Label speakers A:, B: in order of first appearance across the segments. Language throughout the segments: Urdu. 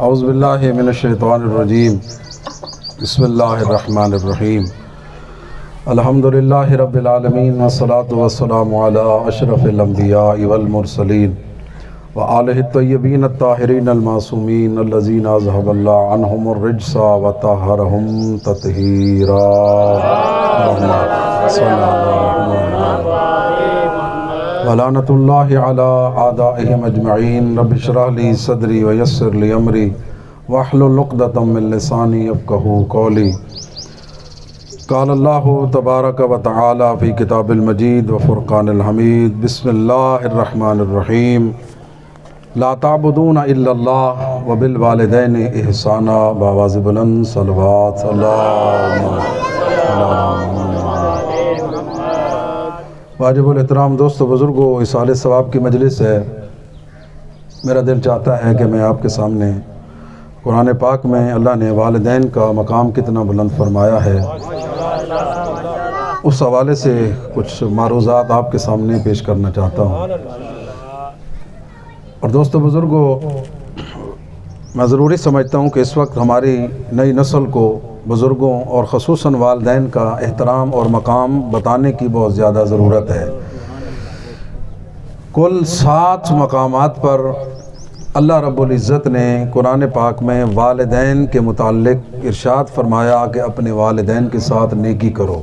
A: اعوذ باللہ من الشیطان الرجیم بسم اللہ الرحمن الرحیم الحمدللہ رب العالمین والصلاة والسلام علی اشرف الانبیاء والمرسلین وآلہ الطیبین الطاہرین المعصومین الذین اذھب اللہ عنہم الرجس وطہرہم تطہیرا اللہم صلی اللہ ولعنۃ اللہ علی اعدائہم اجمعین رب اشرح لی صدری ویسر لی امری واحلل عقدۃ من لسانی یفقہوا قولی قال اللہ تبارک و تعالی فی کتاب المجید وفرقان الحمید بسم اللہ الرحمن الرحیم لا تعبدون الا اللہ وبالوالدین احسانا بآواز بلند صلوات واجب الاحترام دوست و بزرگوں، اصالِ ثواب کی مجلس ہے۔ میرا دل چاہتا ہے کہ میں آپ کے سامنے قرآن پاک میں اللہ نے والدین کا مقام کتنا بلند فرمایا ہے، اس حوالے سے کچھ معروضات آپ کے سامنے پیش کرنا چاہتا ہوں۔ اور دوست و بزرگوں، میں ضروری سمجھتا ہوں کہ اس وقت ہماری نئی نسل کو بزرگوں اور خصوصاً والدین کا احترام اور مقام بتانے کی بہت زیادہ ضرورت ہے۔ کل 7 مقامات پر اللہ رب العزت نے قرآن پاک میں والدین کے متعلق ارشاد فرمایا کہ اپنے والدین کے ساتھ نیکی کرو،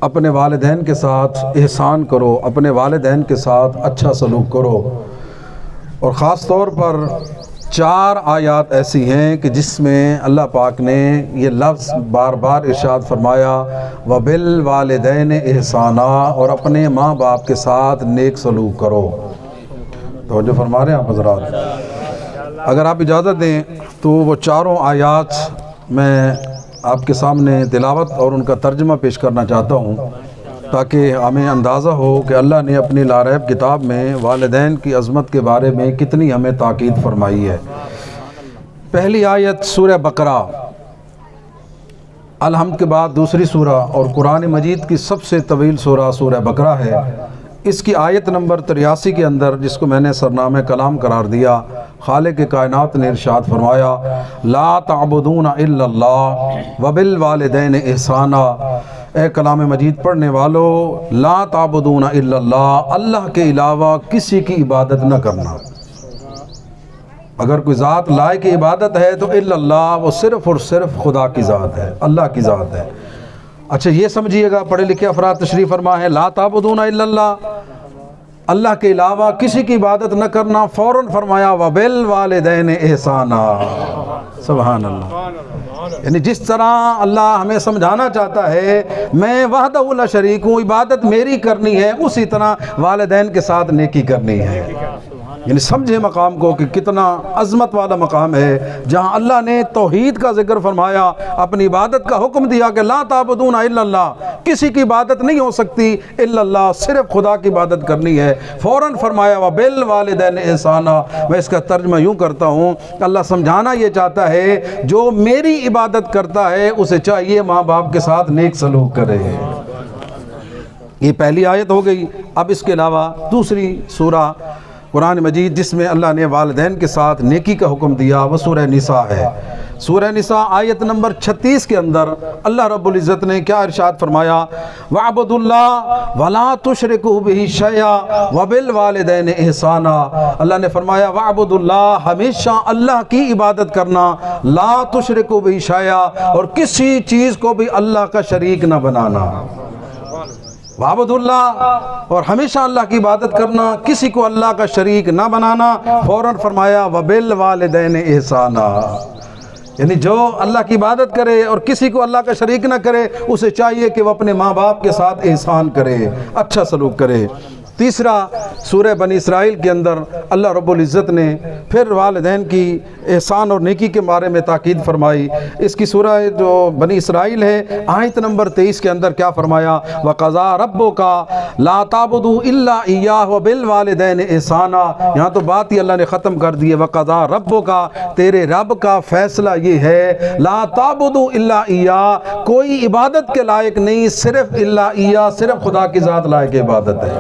A: اپنے والدین کے ساتھ احسان کرو، اپنے والدین کے ساتھ اچھا سلوک کرو۔ اور خاص طور پر 4 آیات ایسی ہیں کہ جس میں اللہ پاک نے یہ لفظ بار بار ارشاد فرمایا وَبِالْوَالِدَيْنِ احسانا، اور اپنے ماں باپ کے ساتھ نیک سلوک کرو۔ توجہ فرما رہے ہیں آپ حضرات؟ اگر آپ اجازت دیں تو وہ 4 آیات میں آپ کے سامنے تلاوت اور ان کا ترجمہ پیش کرنا چاہتا ہوں، تاکہ ہمیں اندازہ ہو کہ اللہ نے اپنی لاریب کتاب میں والدین کی عظمت کے بارے میں کتنی ہمیں تاکید فرمائی ہے۔ پہلی آیت سورہ بقرہ، الحمد کے بعد دوسری سورہ اور قرآن مجید کی سب سے طویل سورہ سورہ بقرہ ہے۔ اس کی آیت نمبر 83 کے اندر، جس کو میں نے سرنامہ کلام قرار دیا، خالق کائنات نے ارشاد فرمایا لا تعبدون الا اللہ وبالوالدین احسانا۔ اے کلام مجید پڑھنے والو، لا تعبدون الا اللہ، اللہ کے علاوہ کسی کی عبادت نہ کرنا۔ اگر کوئی ذات لائق عبادت ہے تو الا اللہ، وہ صرف اور صرف خدا کی ذات ہے، اللہ کی ذات ہے۔ اچھا یہ سمجھیے گا، پڑھے لکھے افراد تشریف فرما ہے لا تعبدون الا اللہ، اللہ کے علاوہ کسی کی عبادت نہ کرنا، فوراً فرمایا وبالوالدین احسانا۔ سبحان اللہ، یعنی جس طرح اللہ ہمیں سمجھانا چاہتا ہے میں وحدہ لا شریک ہوں، عبادت میری کرنی ہے، اسی طرح والدین کے ساتھ نیکی کرنی ہے۔ یعنی سمجھے مقام کو کہ کتنا عظمت والا مقام ہے، جہاں اللہ نے توحید کا ذکر فرمایا، اپنی عبادت کا حکم دیا کہ لا تعبدون الا اللہ، کسی کی عبادت نہیں ہو سکتی الا اللہ، صرف خدا کی عبادت کرنی ہے، فوراً فرمایا وبالوالدین احسانا۔ میں اس کا ترجمہ یوں کرتا ہوں، اللہ سمجھانا یہ چاہتا ہے جو میری عبادت کرتا ہے اسے چاہیے ماں باپ کے ساتھ نیک سلوک کرے۔ یہ پہلی آیت ہو گئی۔ اب اس کے علاوہ دوسری سورہ قرآن مجید جس میں اللہ نے والدین کے ساتھ نیکی کا حکم دیا وہ سورہ نساء ہے۔ سورہ نساء آیت نمبر 36 کے اندر اللہ رب العزت نے کیا ارشاد فرمایا وَاعْبُدُوا اللَّهَ وَلَا تُشْرِكُوا بِهِ شَيْئًا وَبِالْوَالِدَيْنِ احسانا۔ اللہ نے فرمایا وَاعْبُدُوا اللَّهَ، ہمیشہ اللہ کی عبادت کرنا، لا تُشْرِكُوا بِهِ شَيْئًا، اور کسی چیز کو بھی اللہ کا شریک نہ بنانا۔ وعبد اللہ، اور ہمیشہ اللہ کی عبادت کرنا، کسی کو اللہ کا شریک نہ بنانا، فوراً فرمایا وبالوالدین احسانا۔ یعنی جو اللہ کی عبادت کرے اور کسی کو اللہ کا شریک نہ کرے اسے چاہیے کہ وہ اپنے ماں باپ کے ساتھ احسان کرے، اچھا سلوک کرے۔ تیسرا سورہ بنی اسرائیل کے اندر اللہ رب العزت نے پھر والدین کی احسان اور نیکی کے بارے میں تاکید فرمائی۔ اس کی سورہ جو بنی اسرائیل ہے آیت نمبر 23 کے اندر کیا فرمایا وَقَضَىٰ رَبُّكَ لَا تَعْبُدُوا إِلَّا إِيَّاهُ وَبِالْوَالِدَيْنِ احسانا۔ یہاں تو بات ہی اللہ نے ختم کر دی ہے، وَقَضَىٰ رَبُّكَ، تیرے رب کا فیصلہ یہ ہے لا تعبدوا إِلَّا إِيَّاهُ، کوئی عبادت کے لائق نہیں، صرف إِلَّا إِيَّاهُ، صرف خدا کی ذات لائق عبادت ہے۔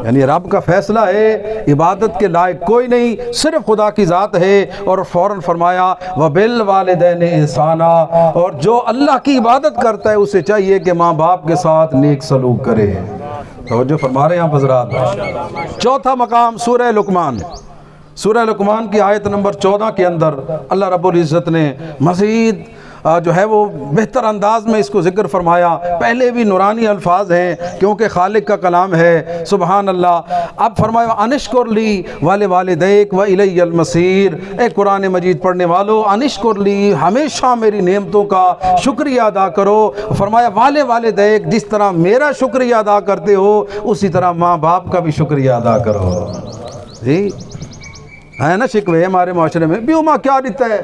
A: یعنی رب کا فیصلہ ہے عبادت کے لائق کوئی نہیں صرف خدا کی ذات ہے، اور فوراً فرمایا وَبِالْوَالِدَيْنِ إِحْسَانًا، اور جو اللہ کی عبادت کرتا ہے اسے چاہیے کہ ماں باپ کے ساتھ نیک سلوک کرے۔ توجہ فرما رہے ہیں آپ حضرات۔ چوتھا مقام سورہ لقمان، سورہ لقمان کی آیت نمبر 14 کے اندر اللہ رب العزت نے مزید جو ہے وہ بہتر انداز میں اس کو ذکر فرمایا۔ پہلے بھی نورانی الفاظ ہیں کیونکہ خالق کا کلام ہے، سبحان اللہ۔ اب فرمایا انشکر لی وَلِوَالِدَيْكَ وَإِلَيَّ الْمَصِيرُ، اے قرآن مجید پڑھنے والو انشکر لی، ہمیشہ میری نعمتوں کا شکریہ ادا کرو۔ فرمایا وَلِوَالِدَيْكَ، جس طرح میرا شکریہ ادا کرتے ہو اسی طرح ماں باپ کا بھی شکریہ ادا کرو۔ جی ہے نا شکوے ہمارے معاشرے میں، بیو ماں کیا دیتا ہے؟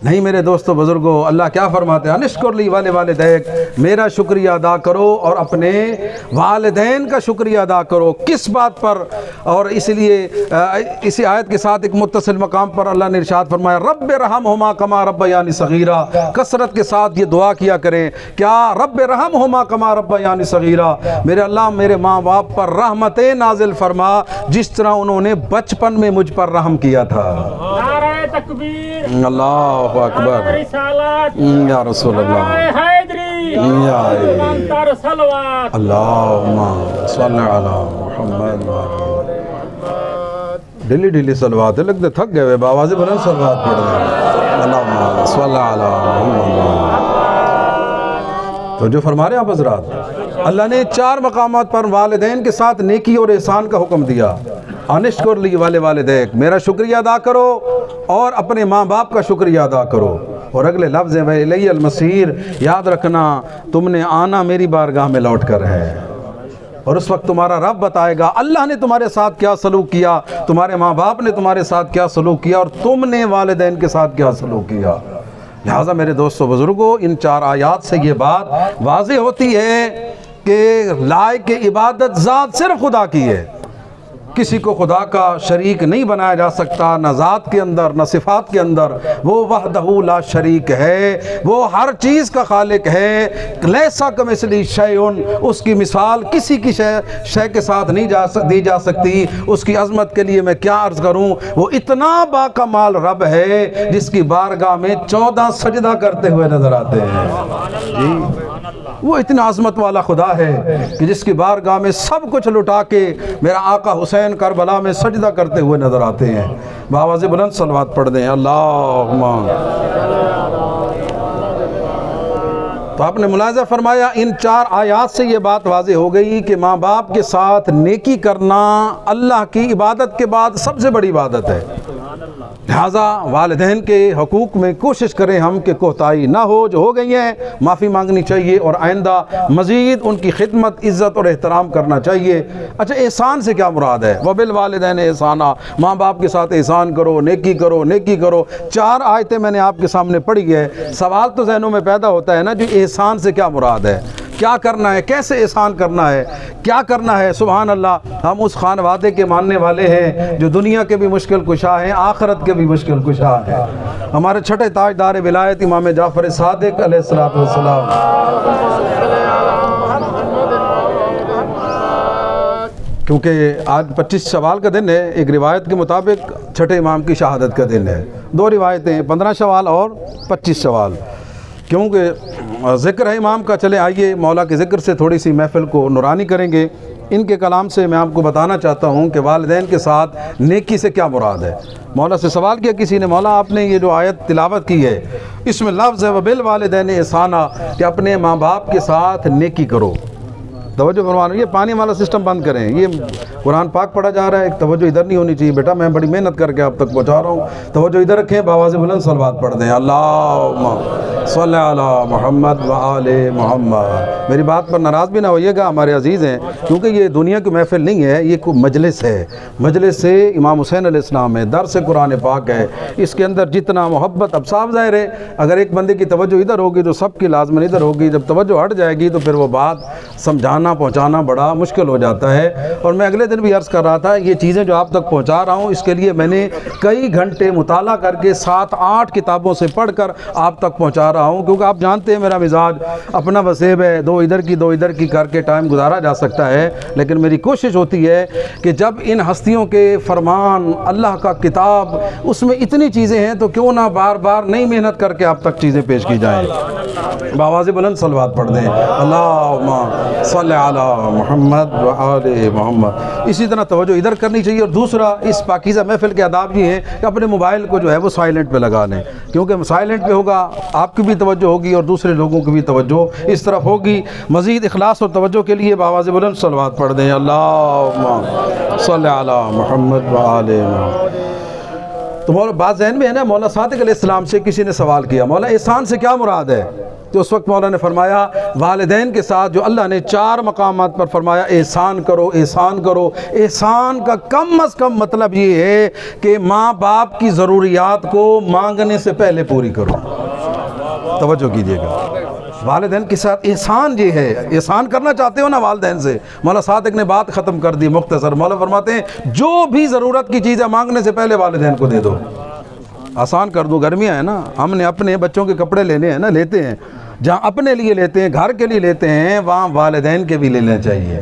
A: نہیں میرے دوستو بزرگوں، اللہ کیا فرماتے ہیں انشکر لی والدیک، میرا شکریہ ادا کرو اور اپنے والدین کا شکریہ ادا کرو۔ کس بات پر؟ اور اس لیے اسی آیت کے ساتھ ایک متصل مقام پر اللہ نے ارشاد فرمایا رب ارحمہما کما ربیانی صغیرا، کثرت کے ساتھ یہ دعا کیا کریں، کیا رب ارحمہما کما ربیانی صغیرا، میرے اللہ میرے ماں باپ پر رحمتیں نازل فرما جس طرح انہوں نے بچپن میں مجھ پر رحم کیا تھا۔
B: تکبیر،
A: اللہ اکبر،
B: رسالت،
A: یا رسول اللہ،
B: حیدری،
A: یا
B: منتر صلوات،
A: اللہم صلی علی محمد۔ ڈیلی ڈیلی صلوات ہے، لگتے تھک گئے باواز بلند صلوات پڑھ رہے ہیں۔ اللہم صلی علی محمد۔ تو جو فرما رہے ہیں آپ حضرات، اللہ نے 4 مقامات پر والدین کے ساتھ نیکی اور احسان کا حکم دیا۔ انشکر لی والدیک، میرا شکریہ ادا کرو اور اپنے ماں باپ کا شکریہ ادا کرو۔ اور اگلے لفظ ہیں وَإِلَيَّ الْمَصِيرُ، یاد رکھنا تم نے آنا میری بارگاہ میں لوٹ کر ہے، اور اس وقت تمہارا رب بتائے گا اللہ نے تمہارے ساتھ کیا سلوک کیا، تمہارے ماں باپ نے تمہارے ساتھ کیا سلوک کیا، اور تم نے والدین کے ساتھ کیا سلوک کیا۔ لہٰذا میرے دوستو بزرگوں، ان 4 آیات سے یہ بات واضح ہوتی ہے کہ لائق عبادت ذات صرف خدا کی ہے، کسی کو خدا کا شریک نہیں بنایا جا سکتا، نہ ذات کے اندر نہ صفات کے اندر، وہ وحدہ لا شریک ہے، وہ ہر چیز کا خالق ہے۔ لیسا کمثلہ شیء، اس کی مثال کسی کی شے کے ساتھ نہیں دی جا سکتی۔ اس کی عظمت کے لیے میں کیا عرض کروں، وہ اتنا باکمال رب ہے جس کی بارگاہ میں 14 سجدہ کرتے ہوئے نظر آتے ہیں۔ جی وہ اتنا عظمت والا خدا ہے کہ جس کی بارگاہ میں سب کچھ لٹا کے میرا آقا حسین کربلا میں سجدہ کرتے ہوئے نظر آتے ہیں۔ بآواز بلند صلوات پڑھ دیں اللہم۔ تو آپ نے ملاحظہ فرمایا ان 4 آیات سے یہ بات واضح ہو گئی کہ ماں باپ کے ساتھ نیکی کرنا اللہ کی عبادت کے بعد سب سے بڑی عبادت ہے۔ لہٰذا والدین کے حقوق میں کوشش کریں ہم کہ کوتاہی نہ ہو، جو ہو گئی ہیں معافی مانگنی چاہیے، اور آئندہ مزید ان کی خدمت، عزت اور احترام کرنا چاہیے۔ اچھا احسان سے کیا مراد ہے؟ وَبِالْوَالِدَيْنِ احسانا، ماں باپ کے ساتھ احسان کرو، نیکی کرو، نیکی کرو۔ 4 آیتیں میں نے آپ کے سامنے پڑھی ہے۔ سوال تو ذہنوں میں پیدا ہوتا ہے نا جو احسان سے کیا مراد ہے، کیا کرنا ہے، کیسے احسان کرنا ہے، کیا کرنا ہے؟ سبحان اللہ، ہم اس خان وعدے کے ماننے والے ہیں جو دنیا کے بھی مشکل کشا ہیں، آخرت کے بھی مشکل کشا ہیں۔ ہمارے چھٹے تاجدار ولایت امام جعفر صادق علیہ السلام، کیونکہ آج 25 شوال کا دن ہے، ایک روایت کے مطابق چھٹے امام کی شہادت کا دن ہے۔ 2 روایتیں، 15 شوال اور 25 شوال، کیونکہ ذکر ہے امام کا۔ چلے آئیے مولا کے ذکر سے تھوڑی سی محفل کو نورانی کریں گے۔ ان کے کلام سے میں آپ کو بتانا چاہتا ہوں کہ والدین کے ساتھ نیکی سے کیا مراد ہے۔ مولا سے سوال کیا کسی نے، مولا آپ نے یہ جو آیت تلاوت کی ہے اس میں لفظ ہے وَبِالْوَالِدَيْنِ احسانا، کہ اپنے ماں باپ کے ساتھ نیکی کرو۔ توجہ فرمانا، یہ پانی والا سسٹم بند کریں، یہ قرآن پاک پڑھا جا رہا ہے، ایک توجہ ادھر نہیں ہونی چاہیے بیٹا، میں بڑی محنت کر کے آپ تک پہنچا رہا ہوں، توجہ ادھر رکھیں، بآواز بلند صلوات پڑھ دیں اللہم صلی علی محمد وآل محمد۔ میری بات پر ناراض بھی نہ ہوئیے گا ہمارے عزیز ہیں، کیونکہ یہ دنیا کی محفل نہیں ہے، یہ کوئی مجلس ہے، مجلس سے امام حسین علیہ السلام ہے، درس قرآن پاک ہے، اس کے اندر جتنا محبت، اب صاف ظاہر ہے اگر ایک بندے کی توجہ ادھر ہوگی تو سب کی لازماً ادھر ہوگی، جب توجہ ہٹ جائے گی تو پھر وہ بات سمجھانا لانا پہنچانا بڑا مشکل ہو جاتا ہے. اور میں اگلے دن بھی عرض کر رہا تھا یہ چیزیں جو آپ تک پہنچا رہا ہوں اس کے لیے میں نے کئی گھنٹے مطالعہ کر کے 7-8 کتابوں سے پڑھ کر آپ تک پہنچا رہا ہوں, کیونکہ آپ جانتے ہیں میرا مزاج اپنا وسیب ہے, دو ادھر کی کر کے ٹائم گزارا جا سکتا ہے. لیکن میری کوشش ہوتی ہے کہ جب ان ہستیوں کے فرمان, اللہ کا کتاب, اس میں اتنی چیزیں ہیں تو کیوں نہ بار بار نئی محنت کر کے آپ تک چیزیں پیش کی جائیں. بآواز بلند صلوات پڑھ دیں, اللہم صلی علی محمد و آل محمد. اسی طرح توجہ ادھر کرنی چاہیے. اور دوسرا اس پاکیزہ محفل کے آداب یہ ہیں کہ اپنے موبائل کو جو ہے وہ سائلنٹ پہ لگا لیں, کیونکہ سائلنٹ پہ ہوگا آپ کی بھی توجہ ہوگی اور دوسرے لوگوں کی بھی توجہ اس طرف ہوگی. مزید اخلاص اور توجہ کے لیے بآواز بلند صلوات پڑھ دیں, اللہم صلی علی محمد و آل محمد. تو مولا بات ذہن میں ہے نا, مولا صادق علیہ السلام سے کسی نے سوال کیا مولا احسان سے کیا مراد ہے؟ تو اس وقت مولا نے فرمایا والدین کے ساتھ جو اللہ نے 4 مقامات پر فرمایا احسان کرو احسان کرو. احسان کا کم از کم مطلب یہ ہے کہ ماں باپ کی ضروریات کو مانگنے سے پہلے پوری کرو. توجہ کیجئے گا, والدین کے ساتھ احسان یہ ہے. احسان کرنا چاہتے ہو نا والدین سے, مولا صادق نے بات ختم کر دی مختصر. مولا فرماتے ہیں جو بھی ضرورت کی چیزیں مانگنے سے پہلے والدین کو دے دو. آسان کر دو, گرمیاں ہیں نا, ہم نے اپنے بچوں کے کپڑے لینے ہیں نا, لیتے ہیں جہاں اپنے لیے لیتے ہیں, گھر کے لیے لیتے ہیں, وہاں والدین کے بھی لینا چاہیے.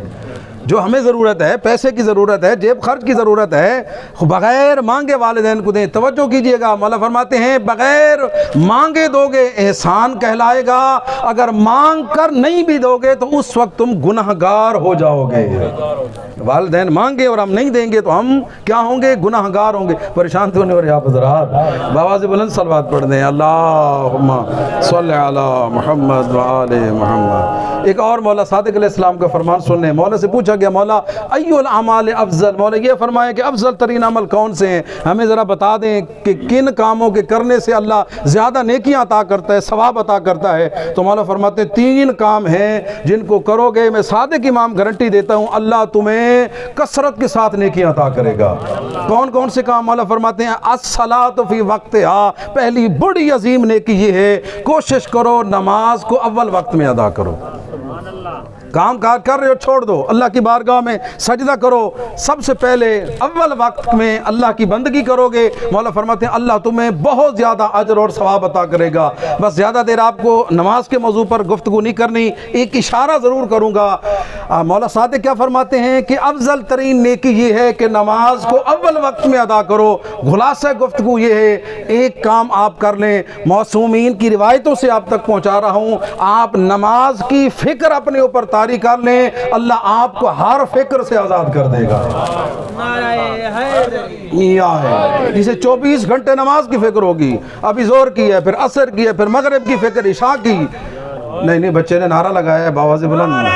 A: جو ہمیں ضرورت ہے, پیسے کی ضرورت ہے, جیب خرچ کی ضرورت ہے, بغیر مانگے والدین کو دیں. توجہ کیجئے گا, مولا فرماتے ہیں بغیر مانگے دو گے احسان کہلائے گا, اگر مانگ کر نہیں بھی دو گے تو اس وقت تم گنہگار ہو جاؤ گے. والدین مانگے اور ہم نہیں دیں گے تو ہم کیا ہوں گے؟ گنہگار ہوں گے. پریشان تو ہونے اور یہاں حضرات بآواز بلند صلوات پڑھ دیں, اللہم صلی علی محمد و آل محمد. ایک اور مولا صادق علیہ السلام کا فرمان سننے. مولا سے پوچھا گیا مولا ایو الاعمال افضل, مولا یہ فرمایا کہ افضل ترین عمل کون سے ہیں, ہمیں ذرا بتا دیں کہ کن کاموں کے کرنے سے اللہ زیادہ نیکیاں عطا کرتا ہے, ثواب عطا کرتا ہے. تو مولا فرماتے ہیں 3 کام ہیں جن کو کرو گے میں صادق امام گارنٹی دیتا ہوں اللہ تمہیں کثرت کے ساتھ نیکیاں عطا کرے گا. کون کون سے کام؟ مولا فرماتے ہیں الصلاۃ فی وقتہا, پہلی بڑی عظیم نیکی یہ ہے کوشش کرو نماز کو اول وقت میں ادا کرو. کام کار کر رہے ہو چھوڑ دو, اللہ کی بارگاہ میں سجدہ کرو, سب سے پہلے اول وقت میں اللہ کی بندگی کرو گے. مولا فرماتے ہیں اللہ تمہیں بہت زیادہ اجر اور ثواب عطا کرے گا. بس زیادہ دیر آپ کو نماز کے موضوع پر گفتگو نہیں کرنی, ایک اشارہ ضرور کروں گا. مولا صادق کیا فرماتے ہیں کہ افضل ترین نیکی یہ ہے کہ نماز کو اول وقت میں ادا کرو. خلاصہ گفتگو یہ ہے, ایک کام آپ کر لیں, معصومین کی روایتوں سے آپ تک پہنچا رہا ہوں, آپ نماز کی فکر اپنے اوپر طاری کر لیں, اللہ آپ کو ہر فکر سے آزاد کر دے گا. یہ ہے جسے 24 گھنٹے نماز کی فکر ہوگی, ابھی زور کی ہے, پھر عصر کی ہے, پھر مغرب کی فکر, عشاء کی. نہیں بچے نے نعرہ لگایا ہے بآواز بلند.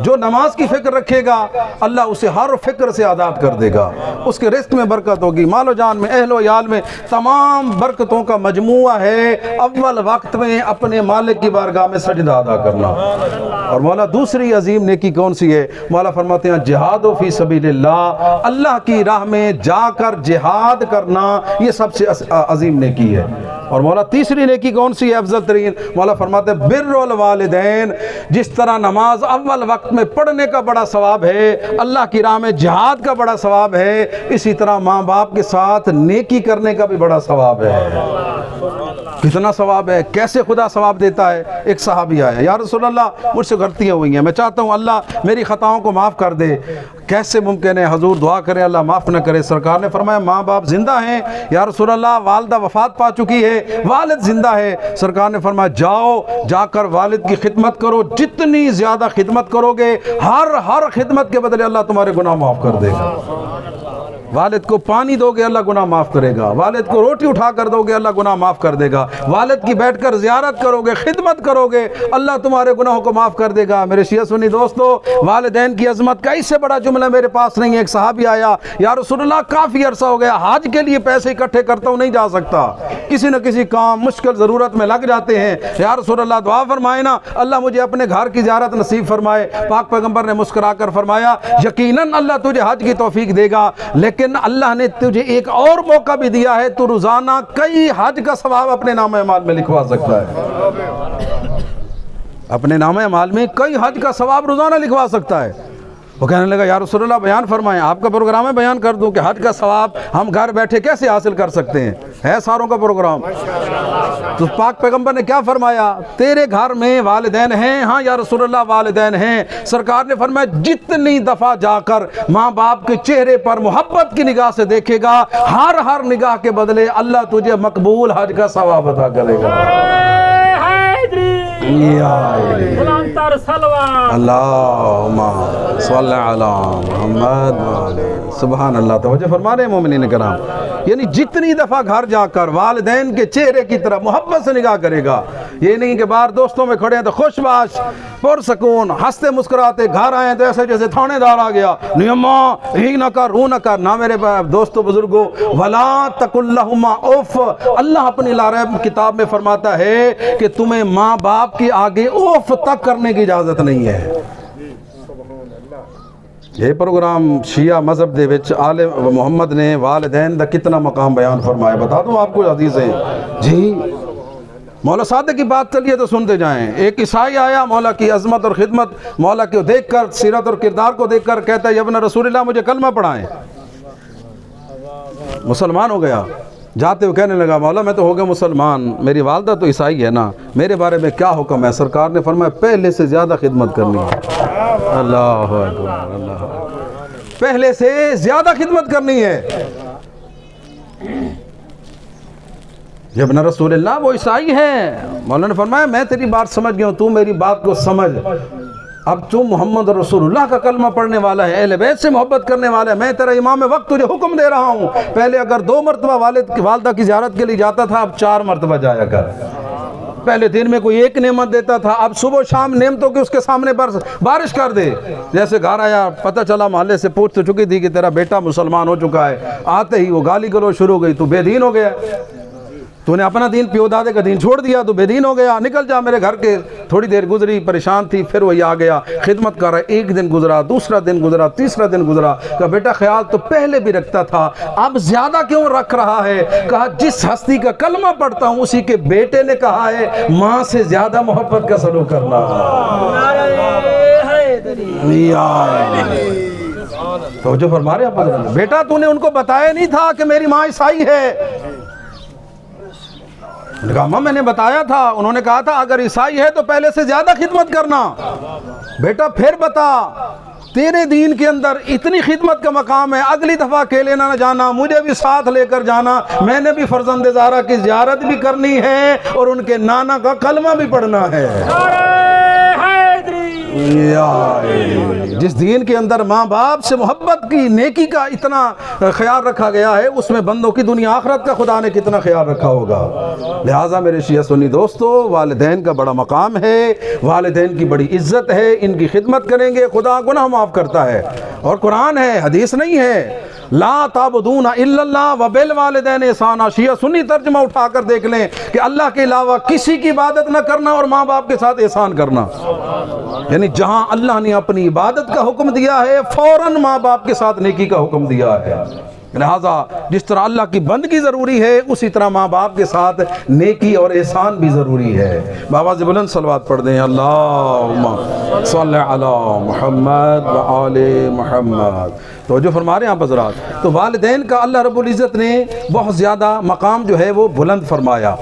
A: جو نماز کی فکر رکھے گا اللہ اسے ہر فکر سے آزاد کر دے گا. اس کے رزق میں برکت ہوگی, مال و جان میں, اہل و عیال میں, تمام برکتوں کا مجموعہ ہے اول وقت میں اپنے مالک کی بارگاہ میں سجدہ ادا کرنا. اور مولا دوسری عظیم نیکی کون سی ہے؟ مولا فرماتے ہیں جہاد فی سبیل اللہ, اللہ کی راہ میں جا کر جہاد کرنا یہ سب سے عظیم نیکی ہے. اور مولا تیسری نیکی کون سی ہے افضل ترین؟ مولا فرماتے ہیں بر الوالدین. جس طرح نماز اول وقت میں پڑھنے کا بڑا ثواب ہے, اللہ کی راہ میں جہاد کا بڑا ثواب ہے, اسی طرح ماں باپ کے ساتھ نیکی کرنے کا بھی بڑا ثواب ہے. کتنا ثواب ہے, کیسے خدا ثواب دیتا ہے. ایک صحابی آیا, یا رسول اللہ مجھ سے غلطیاں ہوئی ہیں, میں چاہتا ہوں اللہ میری خطاؤں کو معاف کر دے. کیسے ممکن ہے حضور دعا کریں اللہ معاف نہ کرے. سرکار نے فرمایا ماں باپ زندہ ہیں. یا رسول اللہ والدہ وفات پا چکی ہے, والد زندہ ہے. سرکار نے فرمایا جاؤ, جا کر والد کی خدمت کرو, جتنی زیادہ خدمت کرو گے ہر خدمت کے بدلے اللہ تمہارے گناہ معاف کر دے گا. والد کو پانی دو گے اللہ گناہ معاف کرے گا, والد کو روٹی اٹھا کر دو گے اللہ گناہ معاف کر دے گا, والد کی بیٹھ کر زیارت کرو گے, خدمت کرو گے, اللہ تمہارے گناہوں کو معاف کر دے گا. میرے شیعہ سنی دوستو, والدین کی عظمت کا اس سے بڑا جملہ میرے پاس نہیں ہے. ایک صحابی آیا, یا رسول اللہ کافی عرصہ ہو گیا حج کے لیے پیسے اکٹھے کرتا ہوں, نہیں جا سکتا, کسی نہ کسی کام مشکل ضرورت میں لگ جاتے ہیں. یا رسول اللہ دعا فرمائے نا اللہ مجھے اپنے گھر کی زیارت نصیب فرمائے. پاک پیغمبر نے مسکرا کر فرمایا یقیناً اللہ تجھے حج کی توفیق دے گا, لیکن اللہ نے تجھے ایک اور موقع بھی دیا ہے, تو روزانہ کئی حج کا ثواب اپنے نام اعمال میں لکھوا سکتا ہے. اپنے نامہ اعمال میں کئی حج کا ثواب روزانہ لکھوا سکتا ہے۔ وہ کہنے لگا یا رسول اللہ بیان فرمائیں، آپ کا پروگرام ہے بیان کر دوں کہ حج کا ثواب ہم گھر بیٹھے کیسے حاصل کر سکتے ہیں، ہے ساروں کا پروگرام۔ تو پاک پیغمبر نے کیا فرمایا، تیرے گھر میں والدین ہیں؟ ہاں یا رسول اللہ والدین ہیں۔ سرکار نے فرمایا جتنی دفعہ جا کر ماں باپ کے چہرے پر محبت کی نگاہ سے دیکھے گا، ہر نگاہ کے بدلے اللہ تجھے مقبول حج کا ثواب عطا کرے گا۔
B: بلند تر صلوات
A: اللہم صلی علی محمد وعلی سبحان اللہ۔ توجہ فرما رہے ہیں مومنین کرام، یعنی جتنی دفعہ گھر جا کر والدین کے چہرے کی طرف محبت سے نگاہ کرے گا، یہ نہیں کہ باہر دوستوں میں کھڑے ہیں تو خوش باش پرسکون ہنستے مسکراتے، گھر آئے تو ایسے جیسے تھانے دار آ گیا، نہیں اماں ہی نہ کر رو نہ کر۔ نہ میرے دوستو بزرگو، ولا تقل لہما اف، اللہ اپنی لارب کتاب میں فرماتا ہے کہ تمہیں ماں باپ کے آگے اوف تک کرنے کی اجازت نہیں ہے۔ یہ پروگرام شیعہ مذہب دے وچ آل محمد نے والدین دا کتنا مقام بیان فرمایا، بتا دوں آپ کو حدیثیں جی۔ مولا صادق کی بات چلیے تو سنتے جائیں۔ ایک عیسائی آیا، مولا کی عظمت اور خدمت، مولا کو دیکھ کر، سیرت اور کردار کو دیکھ کر کہتا ہے یا ابن رسول اللہ مجھے کلمہ پڑھائیں۔ مسلمان ہو گیا، جاتے ہوئے کہنے لگا مولا میں تو ہو گیا مسلمان، میری والدہ تو عیسائی ہے نا، میرے بارے میں کیا حکم ہے؟ سرکار نے فرمایا پہلے سے زیادہ خدمت کرنی ہے۔ اللہ اکبر، اللہ اکبر، پہلے سے زیادہ خدمت کرنی ہے۔ ابن رسول اللہ وہ عیسائی ہے، مولا نے فرمایا میں تیری بات سمجھ گیا ہوں، تو میری بات کو سمجھ۔ اب تو محمد رسول اللہ کا کلمہ پڑھنے والا ہے، اہل بیت سے محبت کرنے والا ہے، میں تیرا امام وقت تجھے حکم دے رہا ہوں، پہلے اگر 2 مرتبہ والدہ کی زیارت کے لیے جاتا تھا، اب 4 مرتبہ جایا کر۔ پہلے دن میں کوئی 1 نعمت دیتا تھا، اب صبح و شام نعمتوں کے اس کے سامنے بارش کر دے۔ جیسے گھر آیا، پتہ چلا محلے سے پوچھ تو چکی تھی کہ تیرا بیٹا مسلمان ہو چکا ہے، آتے ہی وہ گالی گلوچ شروع ہو گئی، تو بے دین ہو گیا، تو نے اپنا دین پیو دادے کا دین چھوڑ دیا، تو بے دین ہو گیا، نکل جا میرے گھر کے۔ تھوڑی دیر گزری، پریشان تھی، پھر وہی آ گیا، خدمت کر رہا ہے۔ 1 دن گزرا، دوسرا دن گزرا، تیسرا دن گزرا، کہا بیٹا خیال تو پہلے بھی رکھتا تھا، اب زیادہ کیوں رکھ رہا ہے؟ کہا جس ہستی کا کلمہ پڑھتا ہوں اسی کے بیٹے نے کہا ہے ماں سے زیادہ محبت کا سلوک کرنا۔ تو جو فرما رہے ہیں بیٹا تو نے ان کو بتایا نہیں تھا کہ میری ماں عیسائی ہے؟ انہوں نے کہا ماں میں نے بتایا تھا، انہوں نے کہا تھا اگر عیسائی ہے تو پہلے سے زیادہ خدمت کرنا۔ بیٹا پھر بتا، تیرے دین کے اندر اتنی خدمت کا مقام ہے، اگلی دفعہ اکیلے نہ جانا، مجھے بھی ساتھ لے کر جانا، میں نے بھی فرزند زہرا کی زیارت بھی کرنی ہے اور ان کے نانا کا کلمہ بھی پڑھنا ہے۔ جس دین کے اندر ماں باپ سے محبت کی، نیکی کا اتنا خیال رکھا گیا ہے، اس میں بندوں کی دنیا آخرت کا خدا نے کتنا خیال رکھا ہوگا۔ لہٰذا میرے شیعہ سنی دوستو، والدین کا بڑا مقام ہے، والدین کی بڑی عزت ہے، ان کی خدمت کریں گے خدا گناہ معاف کرتا ہے۔ اور قرآن ہے، حدیث نہیں ہے، لا تعبدون الا اللہ وبالوالدین احسانا۔ شیعہ سنی ترجمہ اٹھا کر دیکھ لیں کہ اللہ کے علاوہ کسی کی عبادت نہ کرنا اور ماں باپ کے ساتھ احسان کرنا، یعنی جہاں اللہ نے اپنی عبادت کا حکم دیا ہے فوراً ماں باپ کے ساتھ نیکی کا حکم دیا ہے۔ لہٰذا جس طرح اللہ کی بندگی ضروری ہے اسی طرح ماں باپ کے ساتھ نیکی اور احسان بھی ضروری ہے۔ بآواز بلند صلوات پڑھ دیں، اللہم صلی علی محمد وآل محمد۔ تو جو فرما رہے ہیں آپ حضرات، تو والدین کا اللہ رب العزت نے بہت زیادہ مقام جو ہے وہ بلند فرمایا۔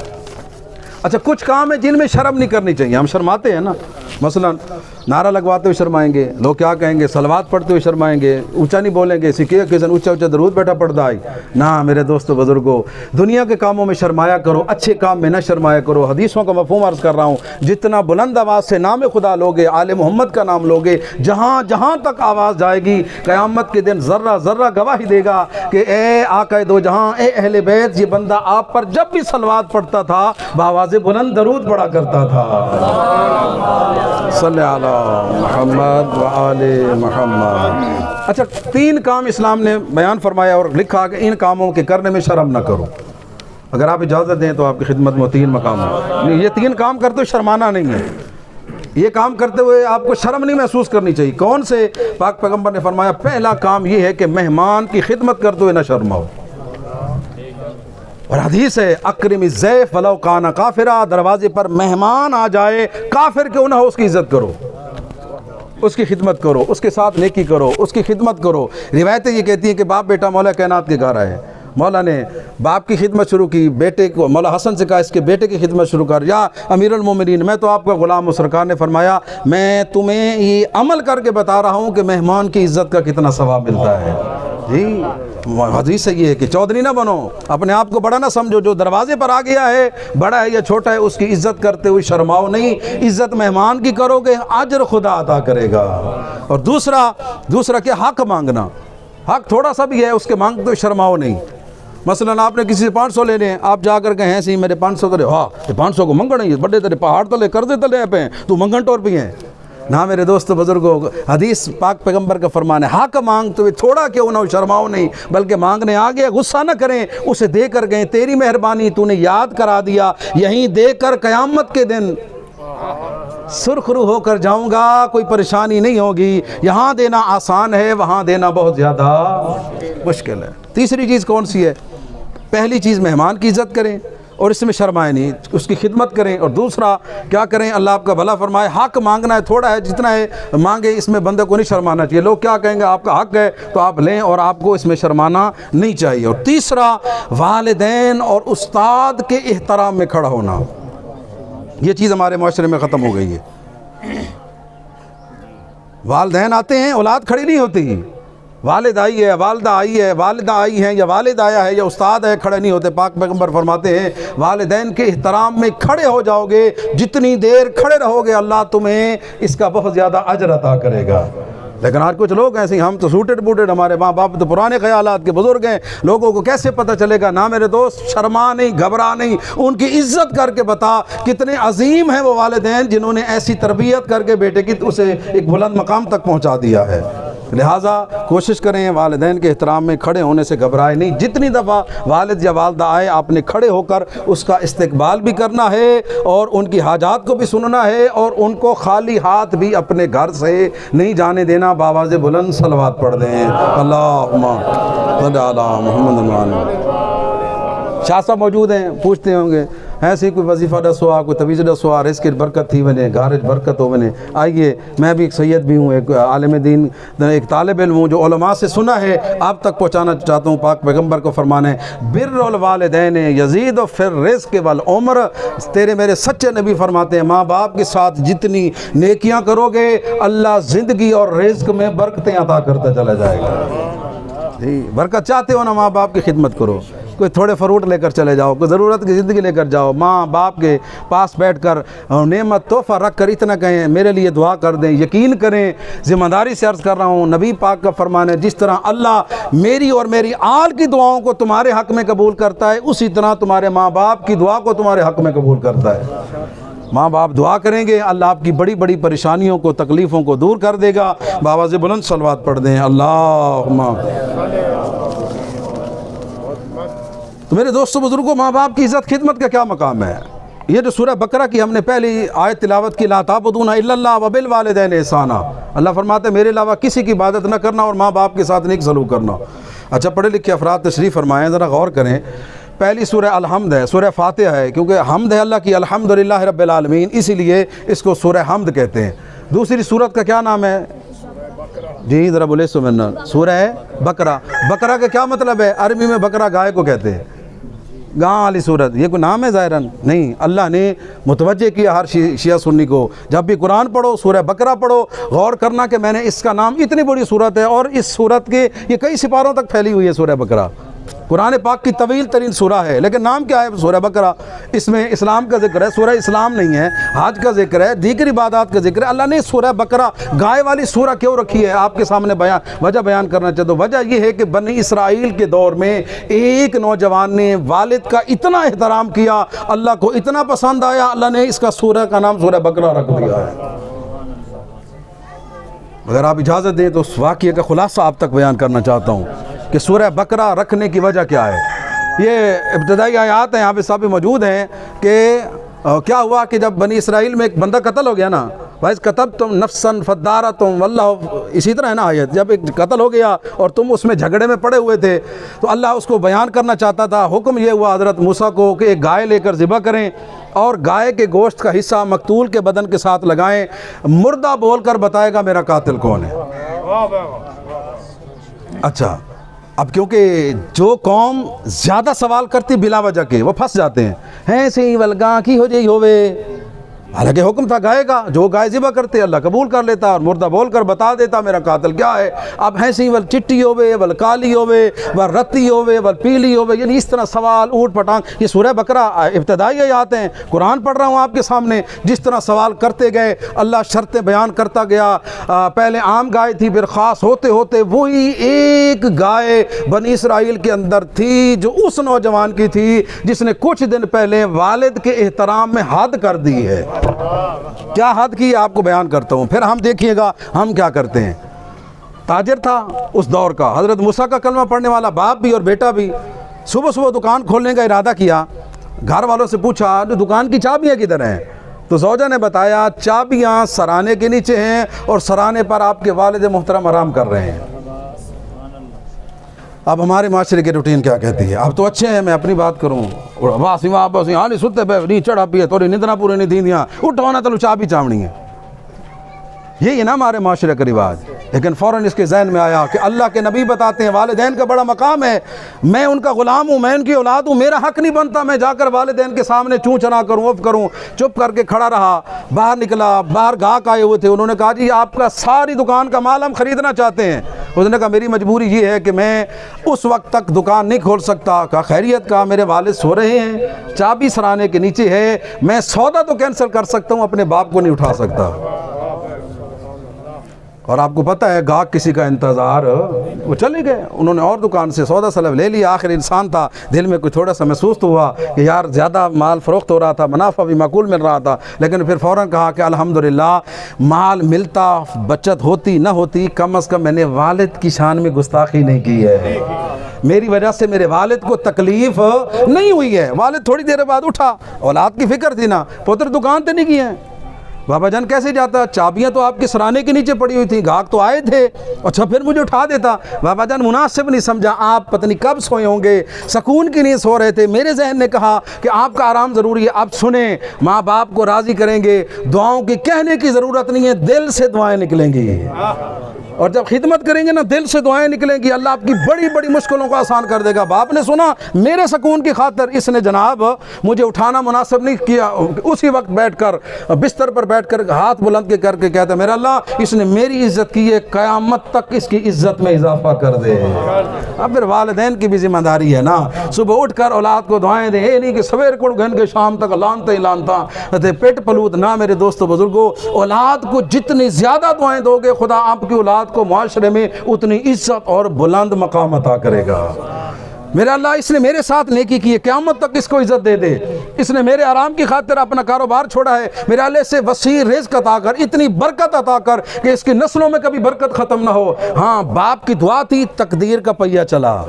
A: اچھا کچھ کام ہے جن میں شرم نہیں کرنی چاہیے، ہم شرماتے ہیں نا، مثلا نعرہ لگواتے ہوئے شرمائیں گے، لوگ کیا کہیں گے، صلوات پڑھتے ہوئے شرمائیں گے، اونچا نہیں بولیں گے، سکھے کسن اونچا اونچا درود بیٹھا پڑھتا آئی نہ۔ میرے دوستو بزرگو، دنیا کے کاموں میں شرمایا کرو، اچھے کام میں نہ شرمایا کرو۔ حدیثوں کا مفہوم عرض کر رہا ہوں، جتنا بلند آواز سے نام خدا لوگے، آل محمد کا نام لوگے، جہاں جہاں تک آواز جائے گی قیامت کے دن ذرہ ذرہ گواہی دے گا کہ اے آقا دو جہاں، اے اہل بیت، یہ بندہ آپ پر جب بھی صلوات پڑھتا تھا بآواز بلند درود پڑھا کرتا تھا۔ صلی علی محمد وآل محمد۔ اچھا 3 کام اسلام نے بیان فرمایا اور لکھا کہ ان کاموں کے کرنے میں شرم نہ کرو۔ اگر آپ اجازت دیں تو آپ کی خدمت میں 3 مقام ہیں، یہ 3 کام کرتے ہوئے شرمانا نہیں ہے، یہ کام کرتے ہوئے آپ کو شرم نہیں محسوس کرنی چاہیے۔ کون سے؟ پاک پیغمبر نے فرمایا پہلا کام یہ ہے کہ مہمان کی خدمت کرتے ہوئے نہ شرماؤ۔ اور حدیث ہے اکرم الضیف ولو کان کافرا، دروازے پر مہمان آ جائے کافر کیوں نہ ہو اس کی عزت کرو، اس کی خدمت کرو، اس کے ساتھ نیکی کرو، اس کی خدمت کرو۔ روایتیں یہ کہتی ہیں کہ باپ بیٹا مولا کائنات کے گھر آئے، مولا نے باپ کی خدمت شروع کی، بیٹے کو مولا حسن سے کہا اس کے بیٹے کی خدمت شروع کر، یا امیر المومنین میں تو آپ کا غلام ہوں، سرکار نے فرمایا میں تمہیں یہ عمل کر کے بتا رہا ہوں کہ مہمان کی عزت کا کتنا ثواب ملتا ہے۔ جی حدیث سے یہ ہے کہ چودھری نہ بنو، اپنے آپ کو بڑا نہ سمجھو، جو دروازے پر آ گیا ہے بڑا ہے یا چھوٹا ہے اس کی عزت کرتے ہوئے شرماؤ نہیں، عزت مہمان کی کرو گے اجر خدا عطا کرے گا۔ اور دوسرا کہ حق مانگنا، حق تھوڑا سا بھی ہے اس کے مانگتے ہوئے شرماؤ نہیں۔ مثلا آپ نے کسی سے 500 لینے ہیں، آپ جا کر کہیں سی میرے 500 تلے، ہاں یہ 500 کو منگن ہے، بڑے تلے پہاڑ تلے قرضے تلے پہ ہیں تو منگن ٹور بھی ہیں نہ میرے دوست بزرگوں۔ حدیث پاک پیغمبر کا فرمان ہے حق مانگتے ہوئے تھوڑا کیوں نہ ہو شرماؤ نہیں، بلکہ مانگنے آگے غصہ نہ کریں، اسے دے کر گئے تیری مہربانی تو نے یاد کرا دیا، یہیں دے کر قیامت کے دن سرخرو ہو کر جاؤں گا، کوئی پریشانی نہیں ہوگی۔ یہاں دینا آسان ہے، وہاں دینا بہت زیادہ مشکل ہے۔ تیسری چیز کون سی ہے؟ پہلی چیز مہمان کی عزت کریں اور اس میں شرمائے نہیں، اس کی خدمت کریں، اور دوسرا کیا کریں اللہ آپ کا بھلا فرمائے حق مانگنا ہے، تھوڑا ہے جتنا ہے مانگے، اس میں بندے کو نہیں شرمانا چاہیے۔ لوگ کیا کہیں گے آپ کا حق ہے تو آپ لیں، اور آپ کو اس میں شرمانا نہیں چاہیے۔ اور تیسرا والدین اور استاد کے احترام میں کھڑا ہونا، یہ چیز ہمارے معاشرے میں ختم ہو گئی ہے۔ والدین آتے ہیں اولاد کھڑی نہیں ہوتی، والد آئی ہے، والدہ آئی ہے، والدہ آئی ہیں یا والد آیا ہے یا استاد ہے، کھڑے نہیں ہوتے۔ پاک پیغمبر فرماتے ہیں والدین کے احترام میں کھڑے ہو جاؤ گے، جتنی دیر کھڑے رہو گے اللہ تمہیں اس کا بہت زیادہ اجر عطا کرے گا۔ لیکن آج کچھ لوگ ایسے ہم تو سوٹڈ بوٹڈ، ہمارے ماں باپ تو پرانے خیالات کے بزرگ ہیں، لوگوں کو کیسے پتہ چلے گا؟ نہ میرے دوست شرما نہیں، گھبرا نہیں، ان کی عزت کر کے بتا کتنے عظیم ہیں وہ والدین جنہوں نے ایسی تربیت کر کے بیٹے کی اسے ایک بلند مقام تک پہنچا دیا ہے۔ لہٰذا کوشش کریں والدین کے احترام میں کھڑے ہونے سے گھبرائے نہیں۔ جتنی دفعہ والد یا والدہ آئے آپ نے کھڑے ہو کر اس کا استقبال بھی کرنا ہے اور ان کی حاجات کو بھی سننا ہے، اور ان کو خالی ہاتھ بھی اپنے گھر سے نہیں جانے دینا۔ بآواز بلند صلوات پڑھ دیں، اللہم صل علی محمد۔ شاہ صاحب موجود ہیں، پوچھتے ہوں گے ایسی کوئی وظیفہ ڈس ہوا، کوئی تویز ڈس ہوا، رزق کی برکت تھی ونے، گھارج برکت ہو ونے۔ آئیے، میں بھی ایک سید بھی ہوں، ایک عالم دین، ایک طالب علم ہوں جو علماء سے سنا ہے، آپ تک پہنچانا چاہتا ہوں۔ پاک پیغمبر کو فرمانا ہے بر الوالدین یزید فی الرزق والعمر، تیرے میرے سچے نبی فرماتے ہیں ماں باپ کے ساتھ جتنی نیکیاں کرو گے اللہ زندگی اور رزق میں برکتیں عطا کرتا چلا جائے گا۔ جی برکت چاہتے ہو نا، ماں باپ کی خدمت کرو، کوئی تھوڑے فروٹ لے کر چلے جاؤ، کوئی ضرورت کی زندگی لے کر جاؤ، ماں باپ کے پاس بیٹھ کر نعمت تحفہ رکھ کر اتنا کہیں میرے لیے دعا کر دیں۔ یقین کریں، ذمہ داری سے عرض کر رہا ہوں، نبی پاک کا فرمان ہے جس طرح اللہ میری اور میری آل کی دعاؤں کو تمہارے حق میں قبول کرتا ہے، اسی طرح تمہارے ماں باپ کی دعا کو تمہارے حق میں قبول کرتا ہے۔ ماں باپ دعا کریں گے اللہ آپ کی بڑی بڑی پریشانیوں کو، تکلیفوں کو دور کر دے گا۔ بآواز بلند صلوات پڑھ دیں، اللہم۔ تو میرے دوستو بزرگوں، ماں باپ کی عزت خدمت کا کیا مقام ہے؟ یہ جو سورہ بقرہ کی ہم نے پہلی آیت تلاوت کی، لا تعبدون الا اللہ وبالوالدین احسانا، اللہ فرماتے ہیں میرے علاوہ کسی کی عبادت نہ کرنا اور ماں باپ کے ساتھ نیک سلوک کرنا۔ اچھا پڑھے لکھے افراد تشریف فرمائیں، ذرا غور کریں۔ پہلی سورہ الحمد ہے، سورہ فاتحہ ہے، کیونکہ حمد ہے اللہ کی، الحمدللہ رب العالمین، اسی لیے اس کو سورہ حمد کہتے ہیں۔ دوسری سورت کا کیا نام ہے؟ جی ذرا بولے سمجھنا، سورہ بقرہ۔ بقرہ کا کیا مطلب ہے؟ عربی میں بقرہ گائے کو کہتے ہیں، گاں والی صورت۔ یہ کوئی نام ہے ظاہراً؟ نہیں، اللہ نے متوجہ کیا ہر شیعہ سنی کو، جب بھی قرآن پڑھو سورہ بقرہ پڑھو، غور کرنا کہ میں نے اس کا نام، اتنی بڑی صورت ہے اور اس صورت کے یہ کئی سپاروں تک پھیلی ہوئی ہے سورہ بقرہ، قرآن پاک کی طویل ترین سورہ ہے، لیکن نام کیا ہے؟ سورہ بقرہ۔ اس میں اسلام کا ذکر ہے، سورہ اسلام نہیں ہے، حج کا ذکر ہے، دیگر عبادات کا ذکر ہے۔ اللہ نے سورہ بقرہ گائے والی سورہ کیوں رکھی ہے آپ کے سامنے وجہ بیان کرنا چاہتا ہوں۔ وجہ یہ ہے کہ بنی اسرائیل کے دور میں ایک نوجوان نے والد کا اتنا احترام کیا، اللہ کو اتنا پسند آیا، اللہ نے اس کا سورہ کا نام سورہ بقرہ رکھ دیا ہے۔ اگر آپ اجازت دیں تو اس واقعے کا خلاصہ آپ تک بیان کرنا چاہتا ہوں کہ سورہ بقرہ رکھنے کی وجہ کیا ہے۔ یہ ابتدائی آیات ہیں، یہاں پہ سب موجود ہیں کہ کیا ہوا کہ جب بنی اسرائیل میں ایک بندہ قتل ہو گیا نا، وَإِذْ كَتَبْتُمْ نَفْسًا فَادَّارَأْتُمْ وَاللَّهُ، اسی طرح ہے نا آیت، جب ایک قتل ہو گیا اور تم اس میں جھگڑے میں پڑے ہوئے تھے تو اللہ اس کو بیان کرنا چاہتا تھا. حکم یہ ہوا حضرت موسیٰ کو کہ ایک گائے لے کر ذبح کریں اور گائے کے گوشت کا حصہ مقتول کے بدن کے ساتھ لگائیں. مردہ بول کر بتائے گا میرا قاتل کون ہے. اچھا، اب کیونکہ جو قوم زیادہ سوال کرتی بلا وجہ کے وہ پھنس جاتے ہیں سی ولگاں کی ہو جائی ہوئے، حالانکہ حکم تھا گائے کا. جو گائے ذبح کرتے اللہ قبول کر لیتا اور مردہ بول کر بتا دیتا میرا قاتل کیا ہے. اب سی ول چٹی ہوئے ول کالی ہوئے ول رتی ہوئے ول پیلی ہوئے، یعنی اس طرح سوال اوٹ پٹانگ. یہ سورہ بقرہ ابتدائی آیات ہیں، قرآن پڑھ رہا ہوں آپ کے سامنے. جس طرح سوال کرتے گئے اللہ شرطیں بیان کرتا گیا. پہلے عام گائے تھی، پھر خاص ہوتے ہوتے وہی ایک گائے بنی اسرائیل کے اندر تھی جو اس نوجوان کی تھی جس نے کچھ دن پہلے والد کے احترام میں حد کر دی ہے. کیا حد کی آپ کو بیان کرتا ہوں، پھر ہم دیکھیے گا ہم کیا کرتے ہیں. تاجر تھا اس دور کا، حضرت موسیٰ کا کلمہ پڑھنے والا باپ بھی اور بیٹا بھی. صبح صبح دکان کھولنے کا ارادہ کیا. گھر والوں سے پوچھا دکان کی چابیاں کدھر ہیں؟ تو زوجہ نے بتایا چابیاں سرانے کے نیچے ہیں اور سرانے پر آپ کے والد محترم آرام کر رہے ہیں. اب ہمارے معاشرے کی روٹین کیا کہتی ہے؟ اب تو اچھے ہیں، میں اپنی بات کروں، واسی وہاں بس یہاں نہیں ستے پہ نہیں چڑھا پیے توری نیندنا پورے نہیں دیندیاں اٹھوانا تلو چابی چاوڑی ہے. یہی ہے نا ہمارے معاشرے کا رواج. لیکن فوراً اس کے ذہن میں آیا کہ اللہ کے نبی بتاتے ہیں والدین کا بڑا مقام ہے، میں ان کا غلام ہوں، میں ان کی اولاد ہوں، میرا حق نہیں بنتا میں جا کر والدین کے سامنے چوں چنا کروں اف کروں. چپ کر کے کھڑا رہا. باہر نکلا، باہر گاہک آئے ہوئے تھے. انہوں نے کہا جی آپ کا ساری دکان کا مال ہم خریدنا چاہتے ہیں. اس نے کہا میری مجبوری یہ ہے کہ میں اس وقت تک دکان نہیں کھول سکتا. کہا خیریت؟ کا میرے والد سو رہے ہیں، چابی سرانے کے نیچے ہے، میں سودا تو کینسل کر سکتا ہوں، اپنے باپ کو نہیں اٹھا سکتا. اور آپ کو پتہ ہے گاہک کسی کا انتظار، وہ چلے گئے. انہوں نے اور دکان سے سودا سلب لے لیا. آخر انسان تھا، دل میں کوئی تھوڑا سا محسوس تو ہوا کہ یار زیادہ مال فروخت ہو رہا تھا، منافع بھی معقول مل رہا تھا. لیکن پھر فوراً کہا کہ الحمدللہ مال ملتا بچت ہوتی نہ ہوتی، کم از کم میں نے والد کی شان میں گستاخی نہیں کی ہے، میری وجہ سے میرے والد کو تکلیف نہیں ہوئی ہے. والد تھوڑی دیر بعد اٹھا، اولاد کی فکر تھی نا، پتر دکان تے نہیں کی ہیں. بابا جان کیسے جاتا؟ چابیاں تو آپ کے سرانے کے نیچے پڑی ہوئی تھیں، گاہک تو آئے تھے. اچھا پھر مجھے اٹھا دیتا. بابا جان مناسب نہیں سمجھا، آپ پتہ نہیں کب سوئے ہوں گے، سکون کی نیند سو رہے تھے. میرے ذہن نے کہا کہ آپ کا آرام ضروری ہے. اب سنیں، ماں باپ کو راضی کریں گے، دعاؤں کی کہنے کی ضرورت نہیں ہے، دل سے دعائیں نکلیں گی. اور جب خدمت کریں گے نا دل سے دعائیں نکلیں گی، اللہ آپ کی بڑی بڑی مشکلوں کو آسان کر دے گا. باپ نے سنا میرے سکون کی خاطر اس نے جناب مجھے اٹھانا مناسب نہیں کیا. اسی وقت بیٹھ کر بستر پر بیٹھ کر ہاتھ بلند کر کے کہتا میرا اللہ اس نے میری عزت کی ہے، قیامت تک اس کی عزت میں اضافہ کر دے. اب پھر والدین کی بھی ذمہ داری ہے نا، صبح اٹھ کر اولاد کو دعائیں دیں. یہ نہیں کہ سویر کو گھن کے شام تک لانتا ہی لانتا پیٹ پلوت نہ. میرے دوستو بزرگوں، اولاد کو جتنی زیادہ دعائیں دو گے خدا آپ کی اولاد کو معاشرے میں اتنی عزت اور بلند مقام عطا کرے گا. میرا اللہ اس نے میرے ساتھ نیکی کی ہے، قیامت تک اس کو عزت دے دے. اس نے میرے آرام کی خاطر اپنا کاروبار چھوڑا ہے، میرے اللہ سے وسیع رزق عطا کر، اتنی برکت عطا کر کہ اس کی نسلوں میں کبھی برکت ختم نہ ہو. ہاں باپ کی دعا تھی، تقدیر کا پہیہ چلا.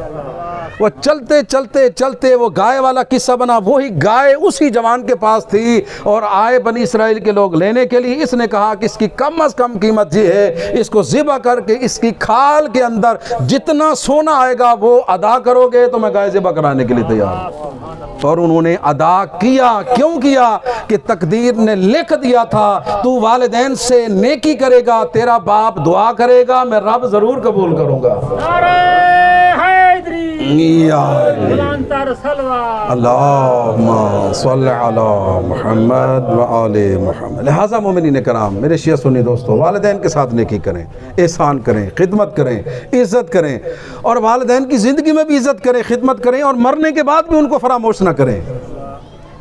A: وہ چلتے چلتے چلتے وہ گائے والا قصہ بنا. وہی گائے اسی جوان کے پاس تھی اور آئے بنی اسرائیل کے لوگ لینے کے لیے. اس نے کہا کہ اس کی کم از کم قیمت یہ ہے، اس کو ذبح کر کے اس کی کھال کے اندر جتنا سونا آئے گا وہ ادا کرو گے تو میں گائے ذبح کرانے کے لیے تیار ہوں. اور انہوں نے ادا کیا. کیوں کیا؟ کہ تقدیر نے لکھ دیا تھا تو والدین سے نیکی کرے گا، تیرا باپ دعا کرے گا، میں رب ضرور قبول کروں گا. اللہم صلی علی محمد و آل محمد. لہٰذا مومنین کرام، میرے شیعہ سنی دوستو، والدین کے ساتھ نیکی کریں، احسان کریں، خدمت کریں، عزت کریں، اور والدین کی زندگی میں بھی عزت کریں، خدمت کریں، اور مرنے کے بعد بھی ان کو فراموش نہ کریں.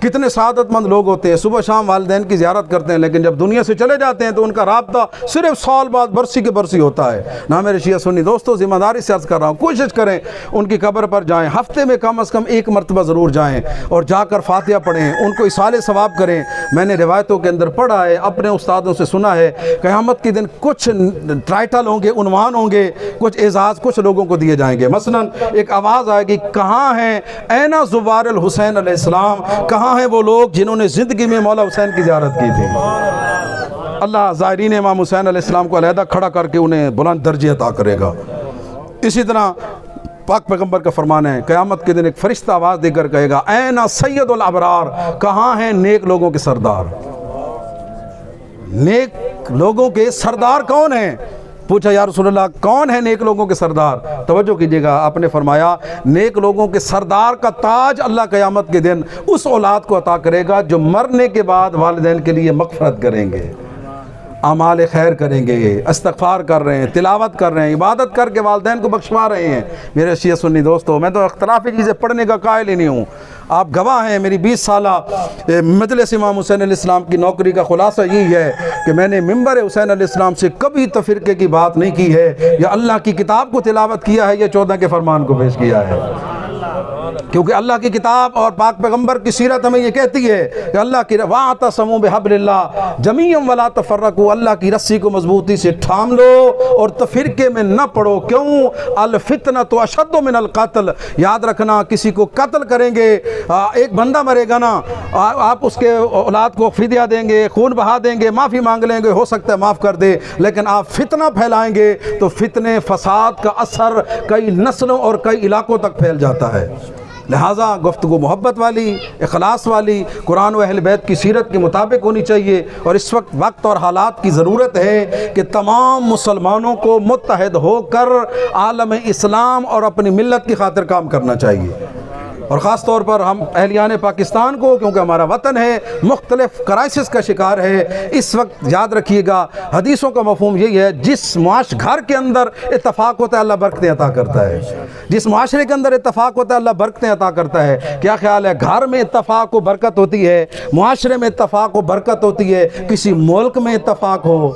A: کتنے سعادت مند لوگ ہوتے ہیں، صبح شام والدین کی زیارت کرتے ہیں، لیکن جب دنیا سے چلے جاتے ہیں تو ان کا رابطہ صرف سال بعد برسی کے برسی ہوتا ہے. نہ میرے شیعہ سنی دوستو، ذمہ داری سے عرض کر رہا ہوں، کوشش کریں ان کی قبر پر جائیں، ہفتے میں کم از کم ایک مرتبہ ضرور جائیں اور جا کر فاتحہ پڑھیں، ان کو اصالِ ثواب کریں. میں نے روایتوں کے اندر پڑھا ہے، اپنے استادوں سے سنا ہے، قیامت کے دن کچھ ٹائٹل ہوں گے، عنوان ہوں گے، کچھ اعزاز کچھ لوگوں کو دیے جائیں گے. مثلا ایک آواز آئے گی، کہاں ہیں اینا زوار الحسین علیہ السلام، کہاں ہیں وہ لوگ جنہوں نے زندگی میں مولا حسین کی زیارت کی تھی. اللہ زائرین امام حسین علیہ السلام کو علیحدہ کھڑا کر کے انہیں بلند درجے عطا کرے گا۔ اسی طرح پاک پیغمبر کا فرمان ہے قیامت کے دن ایک فرشتہ آواز دے کر کہے گا این سید الابرار، کہاں ہیں نیک لوگوں کے سردار؟ نیک لوگوں کے سردار کون ہیں؟ پوچھا یا رسول اللہ کون ہے نیک لوگوں کے سردار؟ توجہ کیجئے گا، آپ نے فرمایا نیک لوگوں کے سردار کا تاج اللہ قیامت کے دن اس اولاد کو عطا کرے گا جو مرنے کے بعد والدین کے لیے مغفرت کریں گے، اعمال خیر کریں گے، استغفار کر رہے ہیں، تلاوت کر رہے ہیں، عبادت کر کے والدین کو بخشوا رہے ہیں۔ میرے شیعہ سنی دوستو، میں تو اختلافی چیزیں پڑھنے کا قائل ہی نہیں ہوں، آپ گواہ ہیں۔ میری 20 سالہ مجلس امام حسین علیہ السلام کی نوکری کا خلاصہ یہی ہے کہ میں نے منبر حسین علیہ السلام سے کبھی تفرقے کی بات نہیں کی ہے، یا اللہ کی کتاب کو تلاوت کیا ہے یا 14 کے فرمان کو پیش کیا ہے، کیونکہ اللہ کی کتاب اور پاک پیغمبر کی سیرت ہمیں یہ کہتی ہے کہ اللہ کی وَاعْتَصِمُوا بِحَبْلِ اللَّهِ جَمِيعًا وَلَا تَفَرَّقُوا، اللہ کی رسی کو مضبوطی سے تھام لو اور تفرقے میں نہ پڑو۔ کیوں؟ الفتنۃ اشد من القتل، یاد رکھنا کسی کو قتل کریں گے، ایک بندہ مرے گا نا، آپ اس کے اولاد کو فدیہ دیں گے، خون بہا دیں گے، معافی مانگ لیں گے، ہو سکتا ہے معاف کر دے، لیکن آپ فتنہ پھیلائیں گے تو فتنے فساد کا اثر کئی نسلوں اور کئی علاقوں تک پھیل جاتا ہے۔ لہٰذا گفتگو محبت والی، اخلاص والی، قرآن و اہل بیت کی سیرت کے مطابق ہونی چاہیے، اور اس وقت اور حالات کی ضرورت ہے کہ تمام مسلمانوں کو متحد ہو کر عالم اسلام اور اپنی ملت کی خاطر کام کرنا چاہیے، اور خاص طور پر ہم اہلیان پاکستان کو، کیونکہ ہمارا وطن ہے، مختلف کرائسس کا شکار ہے۔ اس وقت یاد رکھیے گا حدیثوں کا مفہوم یہی ہے، جس گھر کے اندر اتفاق ہوتا ہے اللہ برکتیں عطا کرتا ہے، جس معاشرے کے اندر اتفاق ہوتا ہے اللہ برکتیں عطا کرتا ہے۔ کیا خیال ہے؟ گھر میں اتفاق و برکت ہوتی ہے، معاشرے میں اتفاق و برکت ہوتی ہے، کسی ملک میں اتفاق ہو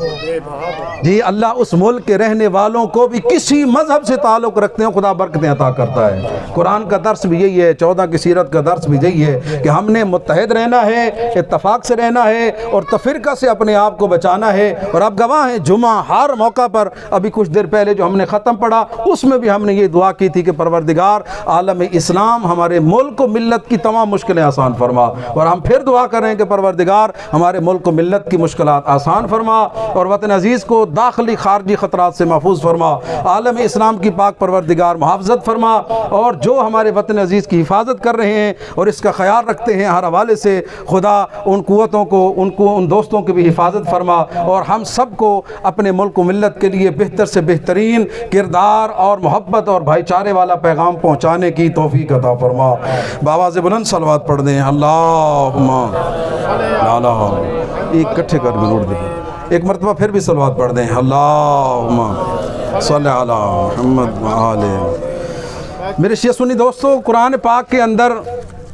A: جی اللہ اس ملک کے رہنے والوں کو بھی کسی مذہب سے تعلق رکھتے ہیں خدا برکتیں عطا کرتا ہے۔ قرآن کا درس بھی یہی ہے، 14 کی سیرت کا درس بھی یہی ہے کہ ہم نے متحد رہنا ہے، اتفاق سے رہنا ہے، اور تفرقہ سے اپنے آپ کو بچانا ہے۔ اور آپ گواہ ہیں جمعہ ہر موقع پر، ابھی کچھ دیر پہلے جو ہم نے ختم پڑھا اس میں بھی ہم نے یہ دعا کی تھی کہ پروردگار عالم اسلام ہمارے ملک و ملت کی تمام مشکلیں آسان فرما، اور ہم پھر دعا کر رہے ہیں کہ پروردگار ہمارے ملک و ملت کی مشکلات آسان فرما اور وطن عزیز کو داخلی خارجی خطرات سے محفوظ فرما، عالم اسلام کی پاک پروردگار محافظت فرما، اور جو ہمارے وطن عزیز کی حفاظت کر رہے ہیں اور اس کا خیال رکھتے ہیں ہر حوالے سے، خدا ان قوتوں کو، ان دوستوں کی بھی حفاظت فرما، اور ہم سب کو اپنے ملک و ملت کے لیے بہتر سے بہترین کردار اور محبت اور بھائی چارے والا پیغام پہنچانے کی توفیق عطا فرما۔ بآواز بلند صلوات پڑھ دیں، اللہم ایک کٹھے کر کے نوٹ دیں، ایک مرتبہ پھر بھی صلوات پڑھ دیں، اللہم صلی علی محمد وآلہ۔ میرے شیعہ سنی دوستو، قرآن پاک کے اندر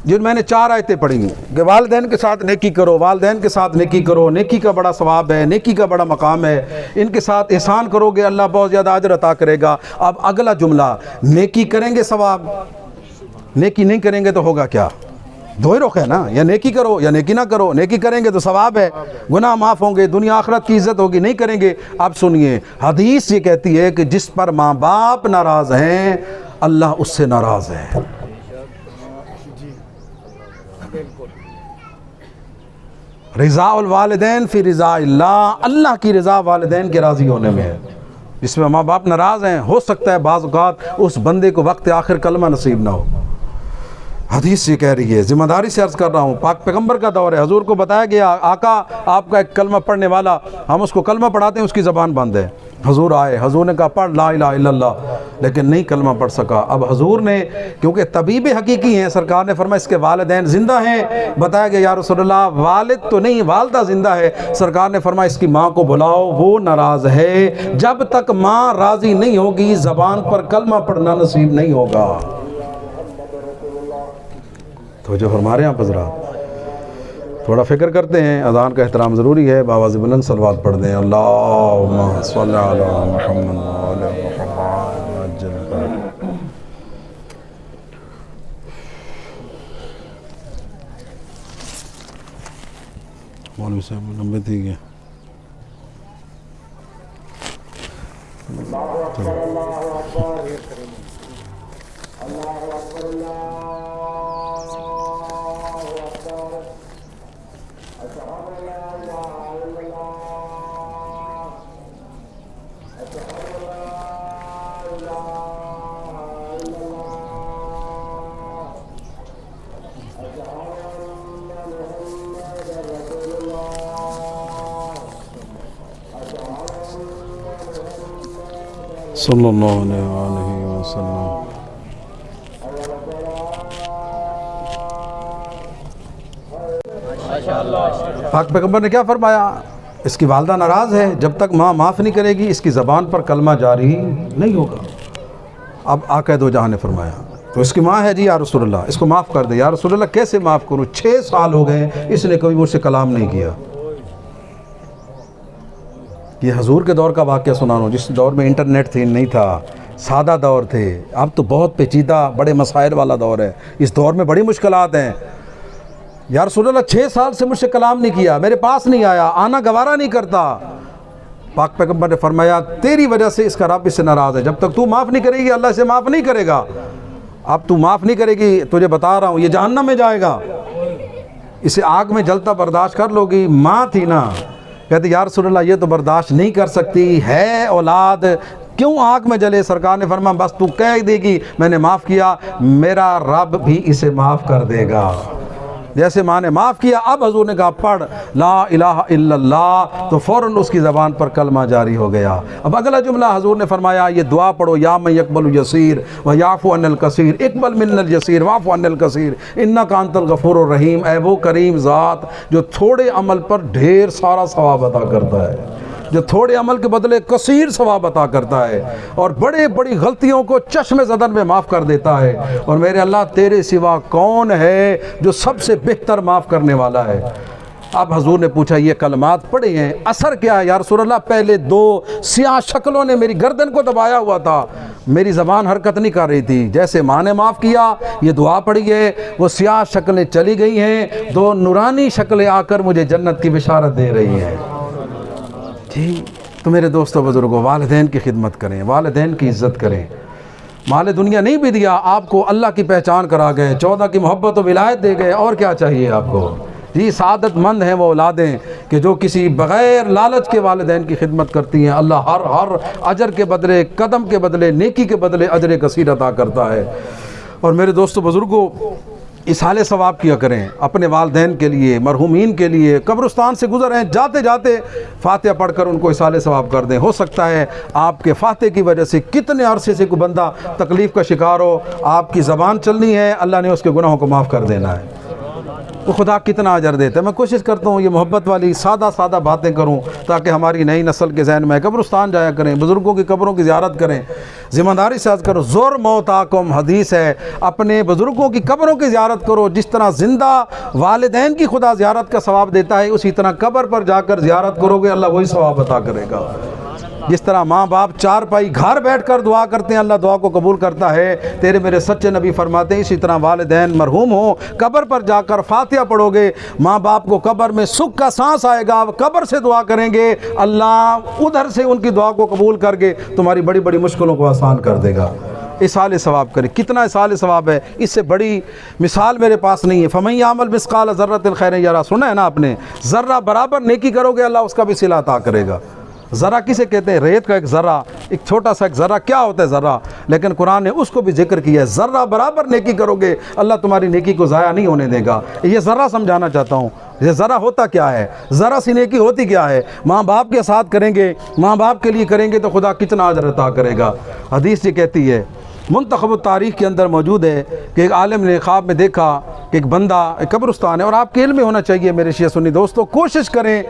A: جن میں نے 4 آیتیں پڑھی ہیں کہ والدین کے ساتھ نیکی کرو، والدین کے ساتھ نیکی کرو، نیکی کا بڑا ثواب ہے، نیکی کا بڑا مقام ہے، ان کے ساتھ احسان کرو گے اللہ بہت زیادہ اجر عطا کرے گا۔ اب اگلا جملہ، نیکی کریں گے ثواب، نیکی نہیں کریں گے تو ہوگا کیا؟ دو ہی رخ ہے نا، یا نیکی کرو یا نیکی نہ کرو۔ نیکی کریں گے تو ثواب ہے، گناہ معاف ہوں گے، دنیا آخرت کی عزت ہوگی، نہیں کریں گے۔ اب سنیے، حدیث یہ کہتی ہے کہ جس پر ماں باپ ناراض ہیں اللہ اس سے ناراض ہے۔ رضا الوالدین فی رضا اللہ، اللہ کی رضا والدین کے راضی ہونے میں ہے۔ جس میں ماں باپ ناراض ہیں، ہو سکتا ہے بعض اوقات اس بندے کو وقت آخر کلمہ نصیب نہ ہو۔ حدیث یہ کہہ رہی ہے، ذمہ داری سے عرض کر رہا ہوں، پاک پیغمبر کا دور ہے، حضور کو بتایا گیا آقا آپ کا ایک کلمہ پڑھنے والا، ہم اس کو کلمہ پڑھاتے ہیں اس کی زبان بند ہے۔ حضور آئے، حضور نے کہا پڑھ لا الہ الا اللہ، لیکن نہیں کلمہ پڑھ سکا۔ اب حضور نے، کیونکہ طبیب حقیقی ہیں، سرکار نے فرمایا اس کے والدین زندہ ہیں۔ بتایا گیا یا رسول اللہ والد تو نہیں، والدہ زندہ ہے۔ سرکار نے فرمایا اس کی ماں کو بلاؤ، وہ ناراض ہے، جب تک ماں راضی نہیں ہوگی زبان پر کلمہ پڑھنا نصیب نہیں ہوگا۔ تو جو فرما رہے ہیں آپ حضرات، تھوڑا فکر کرتے ہیں، اذان کا احترام ضروری ہے، بآواز بلند صلوات پڑھ دیں، اللہم صلی علی محمد وعلی محمد۔ مولوی صاحب لمبے تھے گئے،
C: أشهد أن لا إله إلا الله
A: صلی اللہ علیہ وسلم۔ پاک پیغمبر نے کیا فرمایا؟ اس کی والدہ ناراض ہے، جب تک ماں معاف نہیں کرے گی اس کی زبان پر کلمہ جاری نہیں ہوگا۔ اب آقا دو جہاں نے فرمایا تو اس کی ماں ہے، جی یا رسول اللہ اس کو معاف کر دے۔ یا رسول اللہ کیسے معاف کروں؟ 6 سال ہو گئے اس نے کبھی مجھ سے کلام نہیں کیا۔ یہ حضور کے دور کا واقعہ سنا رہا ہوں، جس دور میں انٹرنیٹ تھی نہیں تھا، سادہ دور تھے۔ اب تو بہت پیچیدہ بڑے مسائل والا دور ہے، اس دور میں بڑی مشکلات ہیں۔ یا رسول اللہ 6 سال سے مجھ سے کلام نہیں کیا، میرے پاس نہیں آیا، آنا گوارا نہیں کرتا۔ پاک پیغمبر نے فرمایا تیری وجہ سے اس کا رب اس سے ناراض ہے، جب تک تو معاف نہیں کرے گی اللہ اسے معاف نہیں کرے گا۔ اب تو معاف نہیں کرے گی، تجھے بتا رہا ہوں یہ جہنم میں جائے گا، اسے آگ میں جلتا برداشت کر لو گی۔ ماں تھی نا، کہتے یا رسول اللہ یہ تو برداشت نہیں کر سکتی ہے اولاد، کیوں آگ میں جلے؟ سرکار نے فرمایا بس تو کہہ دے گی میں نے معاف کیا، میرا رب بھی اسے معاف کر دے گا۔ جیسے ماں نے معاف کیا، اب حضور نے کہا پڑھ لا الہ الا اللہ، تو فوراً اس کی زبان پر کلمہ جاری ہو گیا۔ اب اگلا جملہ حضور نے فرمایا یہ دعا پڑھو، یا من یقبل الیسیر ویعفو عن الکثیر، اقبل منا الیسیر واعف عن الکثیر انک انت الغفور الرحیم۔ اے وہ کریم ذات جو تھوڑے عمل پر ڈھیر سارا ثواب عطا کرتا ہے، جو تھوڑے عمل کے بدلے کثیر ثواب عطا کرتا ہے، اور بڑے بڑی غلطیوں کو چشم زدن میں معاف کر دیتا ہے۔ اور میرے اللہ تیرے سوا کون ہے جو سب سے بہتر معاف کرنے والا ہے؟ اب حضور نے پوچھا یہ کلمات پڑھے ہیں، اثر کیا ہے؟ یا رسول اللہ پہلے 2 سیاہ شکلوں نے میری گردن کو دبایا ہوا تھا، میری زبان حرکت نہیں کر رہی تھی۔ جیسے ماں نے معاف کیا، یہ دعا پڑھی ہے، وہ سیاہ شکلیں چلی گئی ہیں، 2 نورانی شکلیں آ کر مجھے جنت کی بشارت دے رہی ہیں۔ جی تو میرے دوستو بزرگوں، والدین کی خدمت کریں، والدین کی عزت کریں۔ مال دنیا نہیں بھی دیا، آپ کو اللہ کی پہچان کرا گئے، 14 کی محبت و ولایت دے گئے، اور کیا چاہیے آپ کو؟ جی سعادت مند ہیں وہ اولادیں کہ جو کسی بغیر لالچ کے والدین کی خدمت کرتی ہیں۔ اللہ ہر اجر کے بدلے، قدم کے بدلے، نیکی کے بدلے اجر کثیر عطا کرتا ہے۔ اور میرے دوستو بزرگوں، اصحال ثواب کیا کریں اپنے والدین کے لیے، مرحومین کے لیے۔ قبرستان سے گزر ہیں، جاتے جاتے فاتحہ پڑھ کر ان کو اصحال ثواب کر دیں۔ ہو سکتا ہے آپ کے فاتحے کی وجہ سے کتنے عرصے سے کوئی بندہ تکلیف کا شکار ہو، آپ کی زبان چلنی ہے، اللہ نے اس کے گناہوں کو معاف کر دینا ہے۔ وہ خدا کتنا اجر دیتا ہے۔ میں کوشش کرتا ہوں یہ محبت والی سادہ باتیں کروں تاکہ ہماری نئی نسل کے ذہن میں قبرستان جایا کریں، بزرگوں کی قبروں کی زیارت کریں، ذمہ داری سے عرض کرو زور موتاکم، حدیث ہے اپنے بزرگوں کی قبروں کی زیارت کرو۔ جس طرح زندہ والدین کی خدا زیارت کا ثواب دیتا ہے، اسی طرح قبر پر جا کر زیارت کرو گے اللہ وہی ثواب عطا کرے گا۔ جس طرح ماں باپ چارپائی گھر بیٹھ کر دعا کرتے ہیں، اللہ دعا کو قبول کرتا ہے، تیرے میرے سچے نبی فرماتے ہیں اسی طرح والدین مرحوم ہوں، قبر پر جا کر فاتحہ پڑھو گے، ماں باپ کو قبر میں سکھ کا سانس آئے گا، قبر سے دعا کریں گے، اللہ ادھر سے ان کی دعا کو قبول کر کے تمہاری بڑی بڑی مشکلوں کو آسان کر دے گا۔ اصحال ثواب کریں، کتنا اصحال ثواب ہے، اس سے بڑی مثال میرے پاس نہیں ہے۔ فَمَن يَعْمَلْ مِثْقَالَ ذَرَّةٍ خَيْرًا يَرَهُ، سنا ہے نا آپ نے، ذرہ برابر نیکی کرو گے اللہ اس کا بھی صلہ عطا کرے گا۔ ذرہ کسے کہتے ہیں؟ ریت کا ایک ذرہ، ایک چھوٹا سا ایک ذرہ کیا ہوتا ہے ذرہ، لیکن قرآن نے اس کو بھی ذکر کیا ہے، ذرہ برابر نیکی کرو گے اللہ تمہاری نیکی کو ضائع نہیں ہونے دے گا۔ یہ ذرہ سمجھانا چاہتا ہوں، یہ ذرہ ہوتا کیا ہے، ذرہ سی نیکی ہوتی کیا ہے؟ ماں باپ کے ساتھ کریں گے، ماں باپ کے لیے کریں گے تو خدا کتنا اجر عطا کرے گا۔ حدیث یہ کہتی ہے، منتخب التاریخ کے اندر موجود ہے کہ ایک عالم نے خواب میں دیکھا کہ ایک بندہ ایک قبرستان ہے، اور آپ کے علم میں ہونا چاہیے میرے شیعہ سنی دوستو، کوشش کریں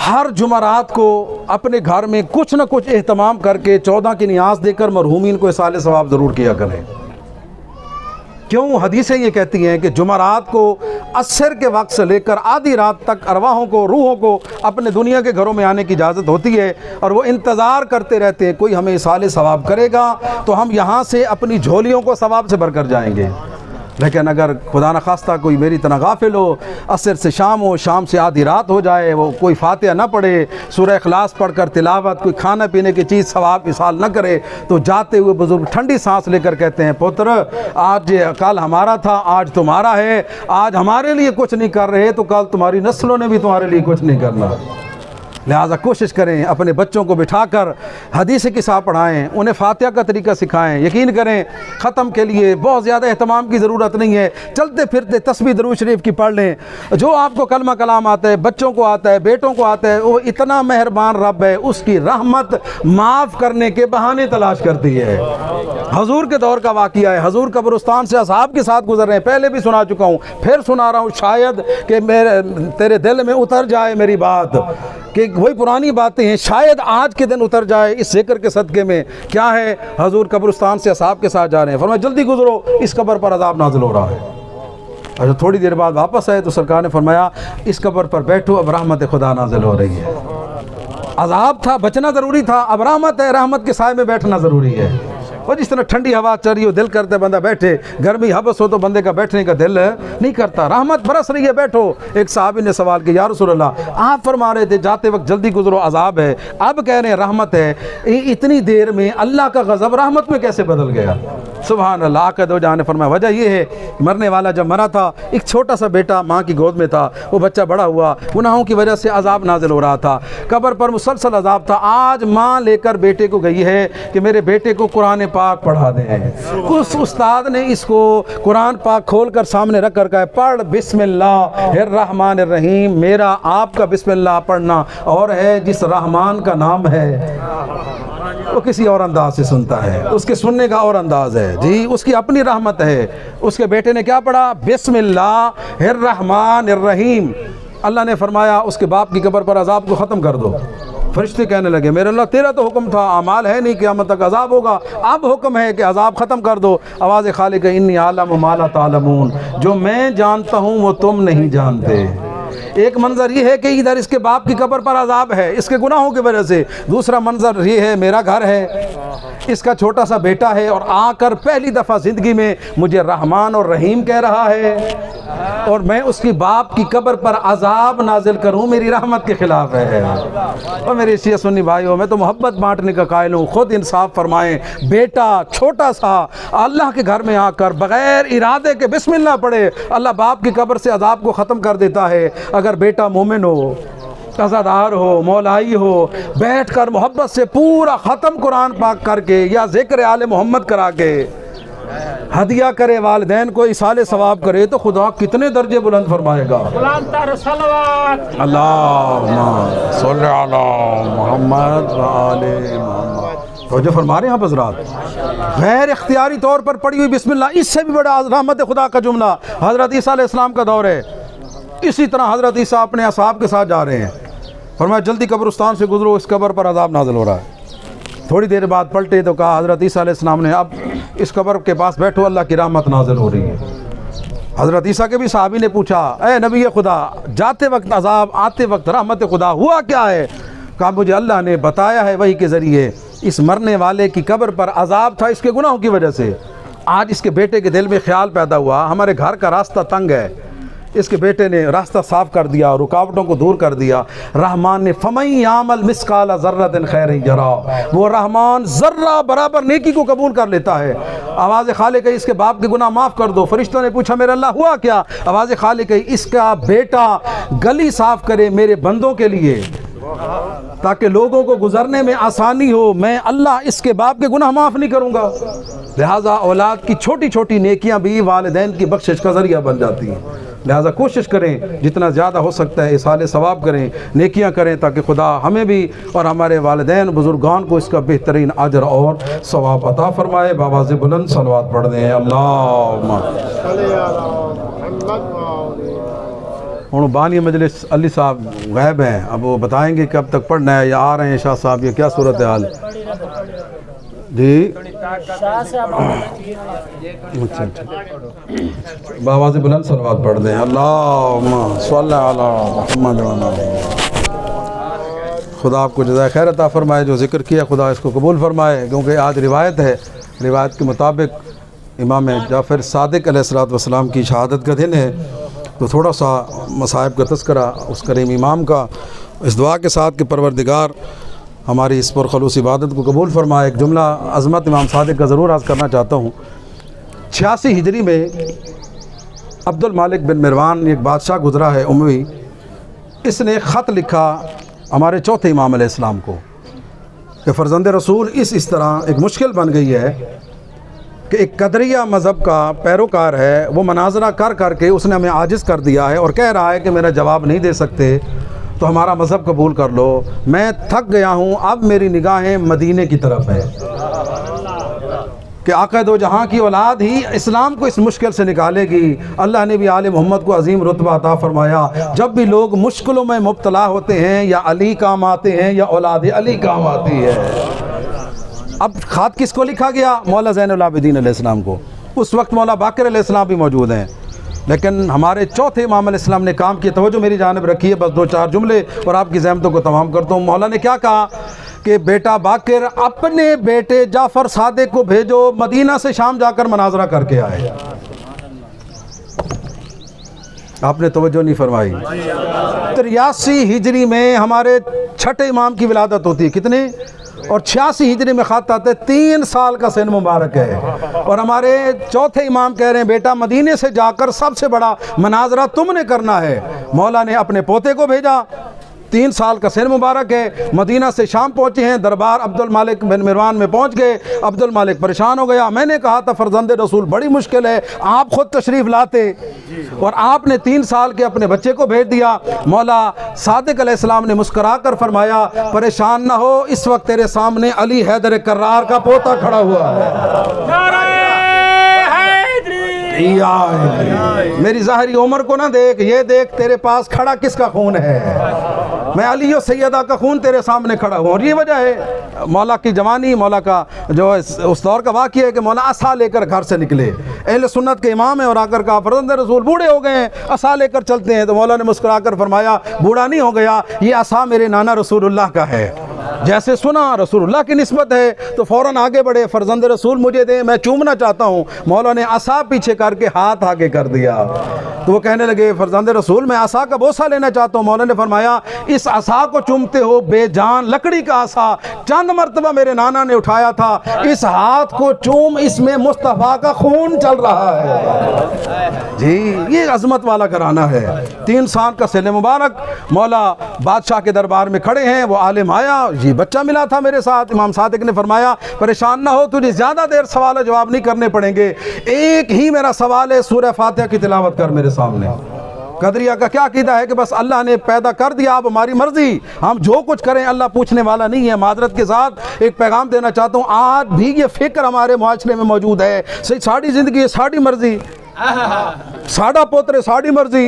A: ہر جمعرات کو اپنے گھر میں کچھ نہ کچھ اہتمام کر کے 14 کی نیاز دے کر مرحومین کو اصحال ثواب ضرور کیا کریں۔ کیوں؟ حدیثیں یہ کہتی ہیں کہ جمعرات کو عصر کے وقت سے لے کر آدھی رات تک ارواحوں کو، روحوں کو اپنے دنیا کے گھروں میں آنے کی اجازت ہوتی ہے، اور وہ انتظار کرتے رہتے ہیں کوئی ہمیں اصحال ثواب کرے گا تو ہم یہاں سے اپنی جھولیوں کو ثواب سے بھر کر جائیں گے۔ لیکن اگر خدا نخواستہ کوئی میری طرح غافل ہو، عصر سے شام ہو، شام سے آدھی رات ہو جائے، وہ کوئی فاتحہ نہ پڑھے، سورہ اخلاص پڑھ کر تلاوت، کوئی کھانا پینے کی چیز ثواب اصحال نہ کرے، تو جاتے ہوئے بزرگ ٹھنڈی سانس لے کر کہتے ہیں پتر آج کل ہمارا تھا آج تمہارا ہے، آج ہمارے لیے کچھ نہیں کر رہے تو کل تمہاری نسلوں نے بھی تمہارے لیے کچھ نہیں کرنا۔ لہٰذا کوشش کریں اپنے بچوں کو بٹھا کر حدیث قصہ پڑھائیں، انہیں فاتحہ کا طریقہ سکھائیں۔ یقین کریں ختم کے لیے بہت زیادہ اہتمام کی ضرورت نہیں ہے، چلتے پھرتے تسبیح درود شریف کی پڑھ لیں۔ جو آپ کو کلمہ کلام آتا ہے، بچوں کو آتا ہے، بیٹوں کو آتا ہے، وہ اتنا مہربان رب ہے، اس کی رحمت معاف کرنے کے بہانے تلاش کرتی ہے۔ حضور کے دور کا واقعہ ہے، حضور قبرستان سے اصحاب کے ساتھ گزر رہے ہیں، پہلے بھی سنا چکا ہوں، پھر سنا رہا ہوں، شاید کہ تیرے دل میں اتر جائے میری بات، کہ وہی پرانی باتیں ہیں، شاید آج کے دن اتر جائے اس ذکر کے صدقے میں۔ کیا ہے؟ حضور قبرستان سے اصحاب کے ساتھ جا رہے ہیں، فرمایا جلدی گزرو، اس قبر پر عذاب نازل ہو رہا ہے۔ اور تھوڑی دیر بعد واپس آئے تو سرکار نے فرمایا اس قبر پر بیٹھو، اب رحمت خدا نازل ہو رہی ہے۔ عذاب تھا، بچنا ضروری تھا، اب رحمت ہے، رحمت کے سائے میں بیٹھنا ضروری ہے۔ اور جس طرح ٹھنڈی ہوا چل رہی ہو دل کرتا ہے بندہ بیٹھے، گرمی حبس ہو تو بندے کا بیٹھنے کا دل نہیں کرتا، رحمت برس رہی ہے بیٹھو۔ ایک صحابی نے سوال کیا، یا رسول اللہ آپ فرما رہے تھے جاتے وقت جلدی گزرو عذاب ہے، اب کہہ رہے ہیں رحمت ہے، اتنی دیر میں اللہ کا غضب رحمت میں کیسے بدل گیا؟ سبحان اللہ۔ آقا دو جہاں نے فرمایا وجہ یہ ہے، مرنے والا جب مرا تھا ایک چھوٹا سا بیٹا ماں کی گود میں تھا، وہ بچہ بڑا ہوا، گناہوں کی وجہ سے عذاب نازل ہو رہا تھا، قبر پر مسلسل عذاب تھا۔ آج ماں لے کر بیٹے کو گئی ہے کہ میرے بیٹے کو قرآن پاک پڑھا دیں۔ اس استاد نے اس کو قرآن پاک کھول کر سامنے رکھ کر کہا پڑھ بسم اللہ الرحمن الرحیم۔ میرا آپ کا بسم اللہ پڑھنا اور ہے جس رحمان کا نام ہے وہ کسی اور انداز سے سنتا ہے، اس کے سننے کا اور انداز ہے جی، اس کی اپنی رحمت ہے۔ اس کے بیٹے نے کیا پڑھا؟ بسم اللہ الرحمن الرحیم۔ اللہ نے فرمایا اس کے باپ کی قبر پر عذاب کو ختم کر دو۔ فرشتے کہنے لگے میرے اللہ تیرا تو حکم تھا، اعمال ہے نہیں، قیامت تک عذاب ہوگا، اب حکم ہے کہ عذاب ختم کر دو۔ آواز خالق انی عالم ما لا تعلمون، جو میں جانتا ہوں وہ تم نہیں جانتے۔ ایک منظر یہ ہے کہ ادھر اس کے باپ کی قبر پر عذاب ہے اس کے گناہوں کی وجہ سے، دوسرا منظر یہ ہے میرا گھر ہے، اس کا چھوٹا سا بیٹا ہے اور آ کر پہلی دفعہ زندگی میں مجھے رحمان اور رحیم کہہ رہا ہے، اور میں اس کی باپ کی قبر پر عذاب نازل کروں میری رحمت کے خلاف ہے۔ اور میرے شیعہ سنی بھائیوں، میں تو محبت بانٹنے کا قائل ہوں، خود انصاف فرمائیں۔ بیٹا چھوٹا سا اللہ کے گھر میں آ کر بغیر ارادے کے بسم اللہ پڑھے، اللہ باپ کی قبر سے عذاب کو ختم کر دیتا ہے۔ اگر بیٹا مومن ہو، عزادار ہو، مولائی ہو، بیٹھ کر محبت سے پورا ختم قرآن پاک کر کے یا ذکر آل محمد کرا کے ہدیہ کرے، والدین کو ایصال ثواب کرے، تو خدا کتنے درجے بلند فرمائے گا۔
B: بلندتر صلوات
A: اللہم صلی علی محمد و آل محمد۔ تو جو فرما رہے ہیں آپ حضرات، غیر اختیاری طور پر پڑھی ہوئی بسم اللہ، اس سے بھی بڑا رحمت خدا کا جملہ حضرت عیسیٰ علیہ السلام کا دور ہے۔ اسی طرح حضرت عیسیٰ اپنے اصحاب کے ساتھ جا رہے ہیں، فرمایا جلدی قبرستان سے گزرو، اس قبر پر عذاب نازل ہو رہا ہے۔ تھوڑی دیر بعد پلٹے تو کہا حضرت عیسیٰ علیہ السلام نے اب اس قبر کے پاس بیٹھو، اللہ کی رحمت نازل ہو رہی ہے۔ حضرت عیسیٰ کے بھی صحابی نے پوچھا اے نبی خدا، جاتے وقت عذاب آتے وقت رحمت خدا، ہوا کیا ہے؟ کہا مجھے اللہ نے بتایا ہے وحی کے ذریعے، اس مرنے والے کی قبر پر عذاب تھا اس کے گناہوں کی وجہ سے۔ آج اس کے بیٹے کے دل میں خیال پیدا ہوا ہمارے گھر کا راستہ تنگ ہے، اس کے بیٹے نے راستہ صاف کر دیا، رکاوٹوں کو دور کر دیا۔ رحمان نے فَمَن يَعْمَلْ مِثْقَالَ ذَرَّةٍ خَيْرًا يَرَهُ، وہ رحمان ذرہ برابر نیکی کو قبول کر لیتا ہے۔ آواز خالق ہے اس کے باپ کے گناہ معاف کر دو۔ فرشتوں نے پوچھا میرے اللہ ہوا کیا؟ آواز خالق ہے اس کا بیٹا گلی صاف کرے میرے بندوں کے لیے تاکہ لوگوں کو گزرنے میں آسانی ہو، میں اللہ اس کے باپ کے گناہ معاف نہیں کروں گا۔ لہٰذا اولاد کی چھوٹی چھوٹی نیکیاں بھی والدین کی بخشش کا ذریعہ بن جاتی ہیں۔ لہٰذا کوشش کریں جتنا زیادہ ہو سکتا ہے ایصال ثواب کریں، نیکیاں کریں، تاکہ خدا ہمیں بھی اور ہمارے والدین بزرگان کو اس کا بہترین اجر اور ثواب عطا فرمائے۔ بآواز بلند صلوات پڑھ دیں اللہم۔ بانی مجلس علی صاحب غائب ہیں، اب وہ بتائیں گے کب تک پڑھنا ہے، یا آ رہے ہیں شاہ صاحب، یہ کیا صورتحال جی؟ اچھا بآواز بلند صلوات پڑھ دیں اللہم صلی علی محمد و علی۔ خدا آپ کو جزائے خیر عطا فرمائے، جو ذکر کیا خدا اس کو قبول فرمائے، کیونکہ آج روایت ہے، روایت کے مطابق امام جعفر صادق علیہ السلام کی شہادت کا دن ہے، تو تھوڑا سا مصائب کا تذکرہ اس کریم امام کا، اس دعا کے ساتھ کہ پروردگار ہماری اس پرخلوص عبادت کو قبول فرمائے۔ ایک جملہ عظمت امام صادق کا ضرور عرض کرنا چاہتا ہوں۔ 86 ہجری میں عبد المالک بن مروان ایک بادشاہ گزرا ہے اموی، اس نے خط لکھا ہمارے چوتھے امام علیہ السلام کو کہ فرزند رسول اس طرح ایک مشکل بن گئی ہے کہ ایک قدریہ مذہب کا پیروکار ہے، وہ مناظرہ کر کے اس نے ہمیں عاجز کر دیا ہے اور کہہ رہا ہے کہ میرا جواب نہیں دے سکتے تو ہمارا مذہب قبول کر لو۔ میں تھک گیا ہوں، اب میری نگاہیں مدینے کی طرف ہے کہ آقا دو جہاں کی اولاد ہی اسلام کو اس مشکل سے نکالے گی۔ اللہ نے بھی آل محمد کو عظیم رتبہ عطا فرمایا۔ جب بھی لوگ مشکلوں میں مبتلا ہوتے ہیں یا علی کام آتے ہیں یا اولاد علی کام آتی ہے۔ اب خط کس کو لکھا گیا؟ مولا زین العابدین علیہ السلام کو۔ اس وقت مولا باقر علیہ السلام بھی موجود ہیں، لیکن ہمارے چوتھے امام علیہ السلام نے کام کی۔ توجہ میری جانب رکھیے، بس 2-4 جملے اور آپ کی زحمتوں کو تمام کرتا ہوں۔ مولا نے کیا کہا کہ بیٹا باقر اپنے بیٹے جعفر صادق کو بھیجو، مدینہ سے شام جا کر مناظرہ کر کے آئے۔ آپ نے توجہ نہیں فرمائی۔ 83 ہجری میں ہمارے چھٹے امام کی ولادت ہوتی ہے، کتنے؟ اور 86 ہجری میں خط آتے 3 سال کا سن مبارک ہے، اور ہمارے چوتھے امام کہہ رہے ہیں بیٹا مدینے سے جا کر سب سے بڑا مناظرہ تم نے کرنا ہے۔ مولا نے اپنے پوتے کو بھیجا، 3 سال کا سن مبارک ہے، مدینہ سے شام پہنچے ہیں، دربار عبد المالک بن مروان میں پہنچ گئے۔ عبد المالک پریشان ہو گیا، میں نے کہا تھا فرزند رسول بڑی مشکل ہے، آپ خود تشریف لاتے، اور آپ نے 3 سال کے اپنے بچے کو بھیج دیا۔ مولا صادق علیہ السلام نے مسکرا کر فرمایا پریشان نہ ہو، اس وقت تیرے سامنے علی حیدر کرار کا پوتا کھڑا ہوا ہے۔
B: نعرہ حیدری،
A: میری ظاہری عمر کو نہ دیکھ، یہ دیکھ تیرے پاس کھڑا کس کا خون ہے۔ میں علی و سیدہ کا خون تیرے سامنے کھڑا ہوں، اور یہ وجہ ہے مولا کی جوانی، مولا کا جو اس دور کا واقعہ ہے کہ مولا عصا لے کر گھر سے نکلے، اہل سنت کے امام ہیں، اور آ کر کہا فرزند رسول بوڑھے ہو گئے ہیں، عصا لے کر چلتے ہیں۔ تو مولا نے مسکرا کر فرمایا بوڑھا نہیں ہو گیا، یہ عصا میرے نانا رسول اللہ کا ہے، جیسے سنا رسول اللہ کی نسبت ہے تو فوراً آگے بڑھے، فرزند رسول مجھے دیں، میں چومنا چاہتا ہوں۔ مولا نے عصا پیچھے کر کے ہاتھ آگے کر دیا، تو وہ کہنے لگے فرزند رسول میں عصا کا بوسہ لینا چاہتا ہوں۔ مولا نے فرمایا اس عصا کو چومتے ہو، بے جان لکڑی کا عصا چند مرتبہ میرے نانا نے اٹھایا تھا، اس ہاتھ کو چوم، اس میں مصطفیٰ کا خون چل رہا ہے۔ جی یہ عظمت والا گھرانہ ہے۔ 3 سال کا سن مبارک، مولا بادشاہ کے دربار میں کھڑے ہیں، وہ عالم آیا، یہ بچہ ملا تھا میرے ساتھ۔ امام صادق نے فرمایا پریشان نہ ہو، تجھے زیادہ دیر سوال و جواب نہیں کرنے پڑیں گے، ایک ہی میرا سوال ہے، سورہ فاتحہ کی تلاوت کر میرے سامنے۔ قدریہ کا کیا عقیدہ ہے کہ بس اللہ نے پیدا کر دیا، اب ہماری مرضی، ہم جو کچھ کریں، اللہ پوچھنے والا نہیں ہے۔ معذرت کے ساتھ ایک پیغام دینا چاہتا ہوں، آج بھی یہ فکر ہمارے معاشرے میں موجود ہے، ساڑی زندگی ہے، ساڑی مرضی، ساڑا پوترے ساڑی مرضی،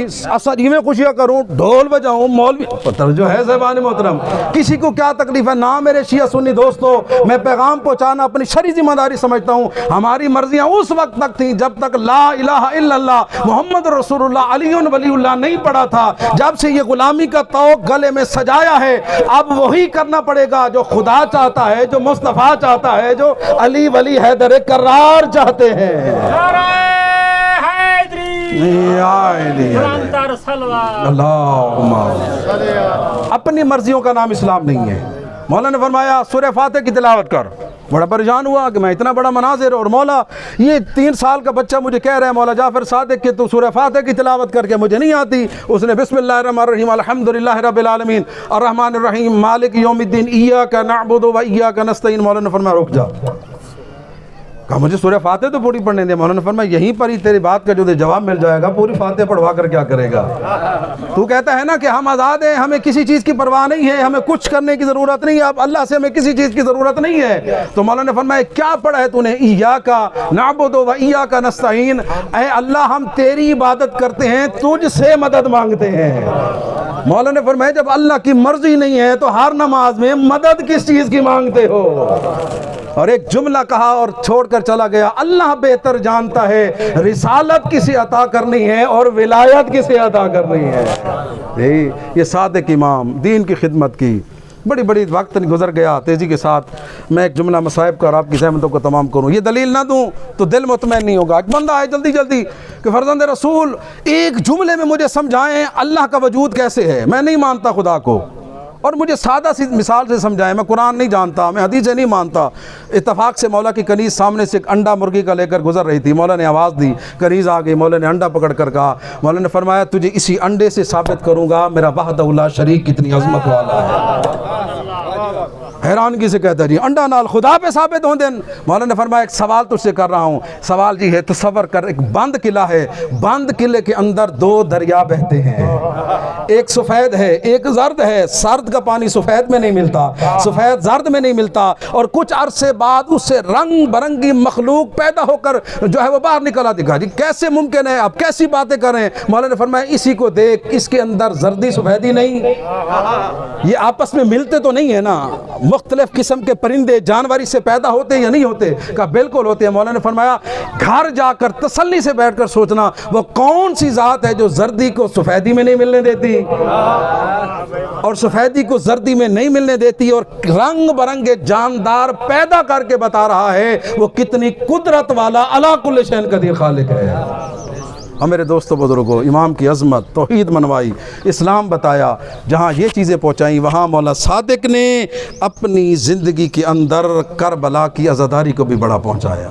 A: جی میں خوشیاں کروں، ڈھول بجاؤں، مولوی پتر جو ہے صاحبان محترم، کسی کو کیا تکلیف ہے؟ نہ میرے شیعہ سنی دوستو، میں پیغام پہنچانا اپنی شرعی ذمہ داری سمجھتا ہوں۔ ہماری مرضیاں اس وقت تک تھیں جب تک لا الہ الا اللہ محمد رسول اللہ علی ولی اللہ نہیں پڑا تھا۔ جب سے یہ غلامی کا طوق گلے میں سجایا ہے، اب وہی کرنا پڑے گا جو خدا چاہتا ہے، جو مصطفیٰ چاہتا ہے، جو علی ولی حیدر کرار چاہتے ہیں۔ اپنی مرضیوں کا نام اسلام نہیں ہے۔ مولا نے فرمایا سورہ فاتحہ کی تلاوت کر۔ بڑا پریشان ہوا کہ میں اتنا بڑا مناظر، اور مولا یہ 3 سال کا بچہ مجھے کہہ رہا ہے مولا جعفر صادق کہ تو سورہ فاتحہ کی تلاوت کر کے مجھے نہیں آتی۔ اس نے بسم اللہ الرحمن الرحیم الحمدللہ رب العالمین الرحمن الرحیم مالک یوم الدین ایاک نعبد و ایاک نستعین۔ مولا نے فرمایا رک جا، کہا مجھے سورہ فاتحہ تو پوری پڑھنے دے۔ مولانا نے فرمایا یہیں پر ہی تیری بات کا جو جواب مل جائے گا، پوری فاتحہ پڑھوا کر کیا کرے گا؟ تو کہتا ہے نا کہ ہم آزاد ہیں، ہمیں کسی چیز کی پرواہ نہیں ہے، ہمیں کچھ کرنے کی ضرورت نہیں ہے، اب اللہ سے ہمیں کسی چیز کی ضرورت نہیں ہے۔ تو مولانا نے فرمایا کیا پڑھا ہے تو نے؟ ایاک نعبد و ایاک نستعین، اے اللہ ہم تیری عبادت کرتے ہیں، تجھ سے مدد مانگتے ہیں۔ مولانا نے فرمایا جب اللہ کی مرضی نہیں ہے تو ہر نماز میں مدد کس چیز کی مانگتے ہو؟ اور ایک جملہ کہا اور چھوڑ کر چلا گیا، اللہ بہتر جانتا ہے رسالت کسے عطا کرنی ہے اور ولایت کسے عطا کرنی ہے۔ یہ صادق امام دین کی خدمت کی، بڑی وقت گزر گیا تیزی کے ساتھ۔ میں ایک جملہ مصائب کا اور آپ کی زحمتوں کو تمام کروں، یہ دلیل نہ دوں تو دل مطمئن نہیں ہوگا۔ ایک بندہ ہے جلدی کہ فرزند رسول ایک جملے میں مجھے سمجھائیں اللہ کا وجود کیسے ہے، میں نہیں مانتا خدا کو۔ اور مجھے سادہ سی مثال سے سمجھائیں، میں قرآن نہیں جانتا، میں حدیثیں نہیں مانتا، اتفاق سے مولا کی کنیز سامنے سے ایک انڈا مرغی کا لے کر گزر رہی تھی، مولا نے آواز دی، کنیز آ گئی، مولا نے انڈا پکڑ کر کہا، مولا نے فرمایا تجھے اسی انڈے سے ثابت کروں گا میرا وحدہ لا شریک کتنی عظمت والا ہے۔ حیرانگی سے کہتا جی انڈا نال خدا پہ ثابت ہوں دن۔ مولا نے فرمایا ایک سوال تجھ سے کر رہا ہوں، سوال جی ہے تصور کر، ایک بند قلعہ ہے، بند قلعے کے اندر دو دریا بہتے ہیں، ایک سفید ہے ایک زرد ہے، سرد کا پانی سفید میں نہیں ملتا، سفید زرد میں نہیں ملتا، اور کچھ عرصے بعد اس سے رنگ برنگی مخلوق پیدا ہو کر جو ہے وہ باہر نکلا دکھا۔ جی کیسے ممکن ہے، آپ کیسی باتیں کریں؟ مولا نے فرمایا اسی کو دیکھ، اس کے اندر زردی سفیدی نہیں، یہ آپس میں ملتے تو نہیں ہے نا، مختلف قسم کے پرندے جانوری سے پیدا ہوتے ہیں یا نہیں ہوتے؟ کہا بالکل ہوتے ہیں۔ مولا نے فرمایا گھر جا کر تسلی سے بیٹھ کر سوچنا وہ کون سی ذات ہے جو زردی کو سفیدی میں نہیں ملنے دیتی اور سفیدی کو زردی میں نہیں ملنے دیتی، اور رنگ برنگے جاندار پیدا کر کے بتا رہا ہے وہ کتنی قدرت والا علی کل شیء قدیر خالق ہے۔ میرے دوستو بزرگوں، امام کی عظمت، توحید منوائی، اسلام بتایا، جہاں یہ چیزیں پہنچائیں وہاں مولا صادق نے اپنی زندگی کے اندر کربلا کی عزاداری کو بھی بڑا پہنچایا۔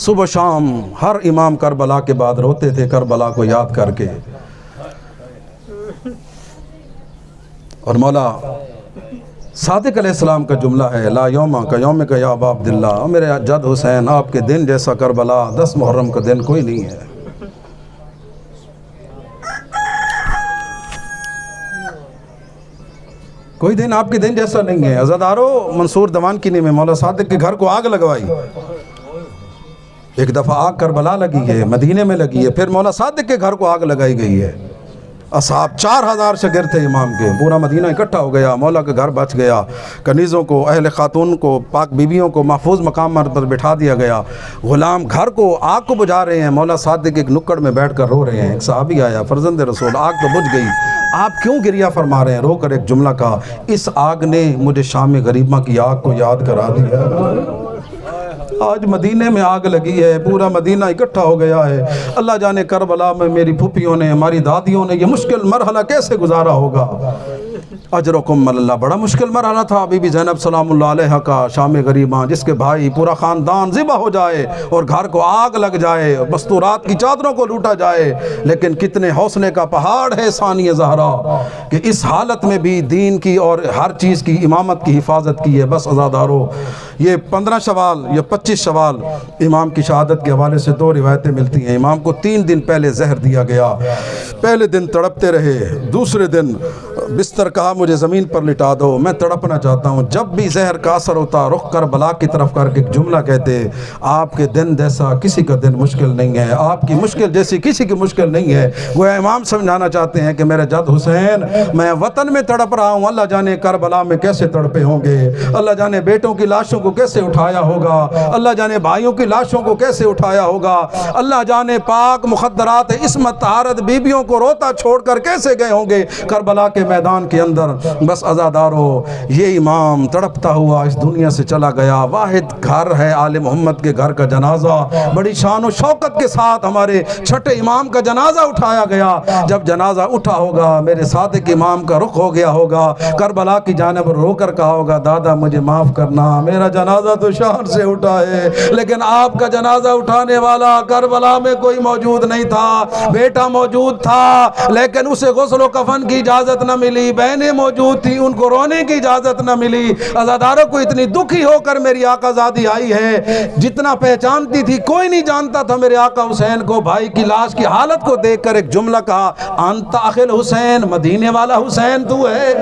A: صبح شام ہر امام کربلا کے بعد روتے تھے کربلا کو یاد کر کے، اور مولا صادق علیہ السلام کا جملہ ہے لا یوم کا یوم کا یا ابا عبداللہ، میرے جد حسین آپ کے دن جیسا کربلا 10 محرم کا دن کوئی نہیں ہے۔ کوئی دن آپ کے دن جیسا نہیں ہے۔ عزادارو، منصور دیوانکینی میں مولا صادق کے گھر کو آگ لگوائی، ایک دفعہ آگ کربلا لگی ہے، مدینے میں لگی ہے، پھر مولا صادق کے گھر کو آگ لگائی گئی ہے۔ اصحاب 4000 شاگرد تھے امام کے، پورا مدینہ اکٹھا ہو گیا، مولا کا گھر بچ گیا، کنیزوں کو، اہل خاتون کو، پاک بیویوں کو محفوظ مقام پر بٹھا دیا گیا، غلام گھر کو آگ کو بجھا رہے ہیں، مولا صادق ایک نکڑ میں بیٹھ کر رو رہے ہیں۔ ایک صحابی آیا، فرزند رسول آگ تو بجھ گئی، آپ کیوں گریہ فرما رہے ہیں؟ رو کر ایک جملہ کہا، اس آگ نے مجھے شام غریبہ کی آگ کو یاد کرا دیا۔ آج مدینے میں آگ لگی ہے، پورا مدینہ اکٹھا ہو گیا ہے، اللہ جانے کربلا میں میری پھوپھیوں نے، ہماری دادیوں نے یہ مشکل مرحلہ کیسے گزارا ہوگا۔ اجرکم اللہ، بڑا مشکل مرحلہ تھا بی بی زینب سلام اللہ علیہ کا، شام غریباں، جس کے بھائی پورا خاندان ذبح ہو جائے اور گھر کو آگ لگ جائے، مستورات کی چادروں کو لوٹا جائے، لیکن کتنے حوصلے کا پہاڑ ہے ثانی زہرا کہ اس حالت میں بھی دین کی اور ہر چیز کی امامت کی حفاظت کی ہے۔ بس عزادارو، یہ 15 شوال یا 25 شوال امام کی شہادت کے حوالے سے 2 روایتیں ملتی ہیں۔ امام کو 3 دن پہلے زہر دیا گیا، پہلے دن تڑپتے رہے، دوسرے دن بستر کہا مجھے زمین پر لٹا دو، میں تڑپنا چاہتا ہوں۔ جب بھی زہر کا اثر ہوتا رخ کربلا کی طرف کر کے ایک جملہ کہتے، آپ کے دن جیسا کسی کا دن مشکل نہیں ہے، آپ کی مشکل جیسی کسی کی مشکل نہیں ہے۔ گویا امام سمجھانا چاہتے ہیں کہ میرے جد حسین، میں وطن میں تڑپ رہا ہوں، اللہ جانے کربلا میں کیسے تڑپے ہوں گے، اللہ جانے بیٹوں کی لاشوں کو کیسے اٹھایا ہوگا، اللہ جانے بھائیوں کی لاشوں کو کیسے اٹھایا ہوگا، اللہ جانے پاک مخدرات عصمت طہارت بیبیوں کو روتا چھوڑ کر کیسے گئے ہوں گے کربلا کے میدان کے اندر۔ بس عزادارو، یہ امام تڑپتا ہوا اس دنیا سے چلا گیا۔ واحد گھر ہے آل محمد کے گھر کا جنازہ، بڑی شان و شوکت کے ساتھ ہمارے چھٹے امام کا جنازہ اٹھایا گیا۔ جب جنازہ اٹھا ہوگا، میرے صادق امام کا رخ ہو گیا ہوگا، کربلا کی جانب رو کر کہا ہوگا دادا مجھے معاف کرنا، میرا جنازہ تو شہر سے اٹھا ہے، لیکن آپ کا جنازہ اٹھانے والا کربلا میں کوئی موجود نہیں تھا۔ بیٹا موجود تھا لیکن اسے غسل و کفن کی اجازت نہ ملی، بہنیں موجود تھی ان کو رونے کی اجازت نہ ملی۔ عزاداروں کو اتنی دکھی ہو کر میری آقا زادی آئی ہے، جتنا پہچانتی تھی کوئی نہیں جانتا تھا میرے آقا حسین کو۔ بھائی کی لاش کی حالت کو دیکھ کر ایک جملہ کہا، انت اخل حسین، مدینے والا حسین تو ہے،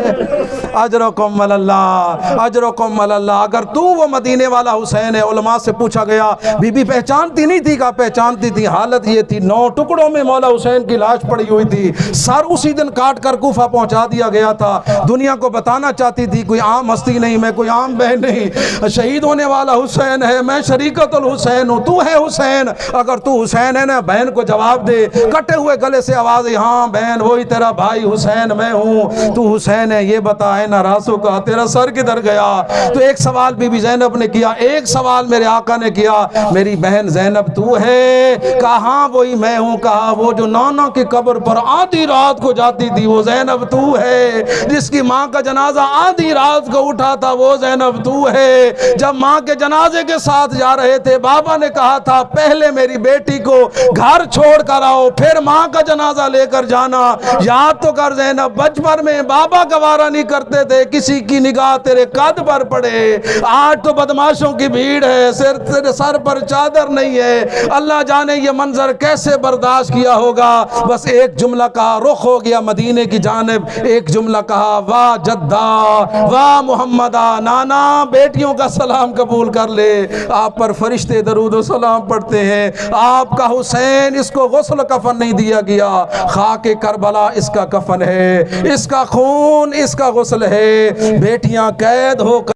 A: اجرکم اللہ، اجرکم اللہ، اگر تو وہ مدینے والا حسین ہے۔ علماء سے پوچھا گیا بی بی پہچانتی نہیں تھی؟ کہا پہچانتی تھی۔ حالت یہ تھی 9 ٹکڑوں میں مولا حسین کی لاش پڑی ہوئی تھی، سر اسی دن کاٹ کر کوفہ پہنچا دیا گیا تھا۔ دنیا کو بتانا چاہتی تھی کوئی عام ہستی نہیں، میں کوئی عام بہن نہیں، شہید ہونے والا حسین ہے، میں شریکت الحسین ہوں، تو ہے حسین، اگر تو حسین ہے نا بہن کو جواب دے۔ کٹے ہوئے گلے سے آواز، ہاں بہن وہی تیرا بھائی حسین میں ہوں، تو حسین ہے یہ بتا نہ راسو کا تیرا سر کدھر گیا؟ تو ایک سوال بی بی زینب نے کیا، ایک سوال میرے آقا نے کیا، میری بہن زینب تو ہے؟ کہا ہاں وہی میں ہوں۔ کہا وہ جو نانا کی قبر پر آدھی رات کو جاتی تھی وہ زینب تو ہے؟ جس کی ماں کا جنازہ آدھی رات کو اٹھا تھا وہ زینب تو ہے؟ جب ماں کے جنازے کے ساتھ جا رہے تھے بابا نے کہا تھا پہلے میری بیٹی کو گھر چھوڑ کر آؤ پھر ماں کا جنازہ لے کر جانا، یاد تو کر زینب بچپن میں بابا گوارا نہیں کرتے تھے کسی کی نگاہ تیرے قد پر پڑے، آج تو بدماشوں کی بھیڑ ہے، تیرے سر پر چادر نہیں ہے، اللہ جانے یہ منظر کیسے برداشت کیا ہوگا۔ بس ایک جملہ کہا، رخ ہو گیا مدینے کی جانب، ایک جملہ کہا، واہ جدہ واہ محمدہ، نانا بیٹیوں کا سلام قبول کر لے، آپ پر فرشتے درود و سلام پڑھتے ہیں، آپ کا حسین اس کو غسل کفن نہیں دیا گیا، خاک کربلا اس کا کفن ہے، اس کا خون اس کا غسل ہے، بیٹیاں قید ہو کر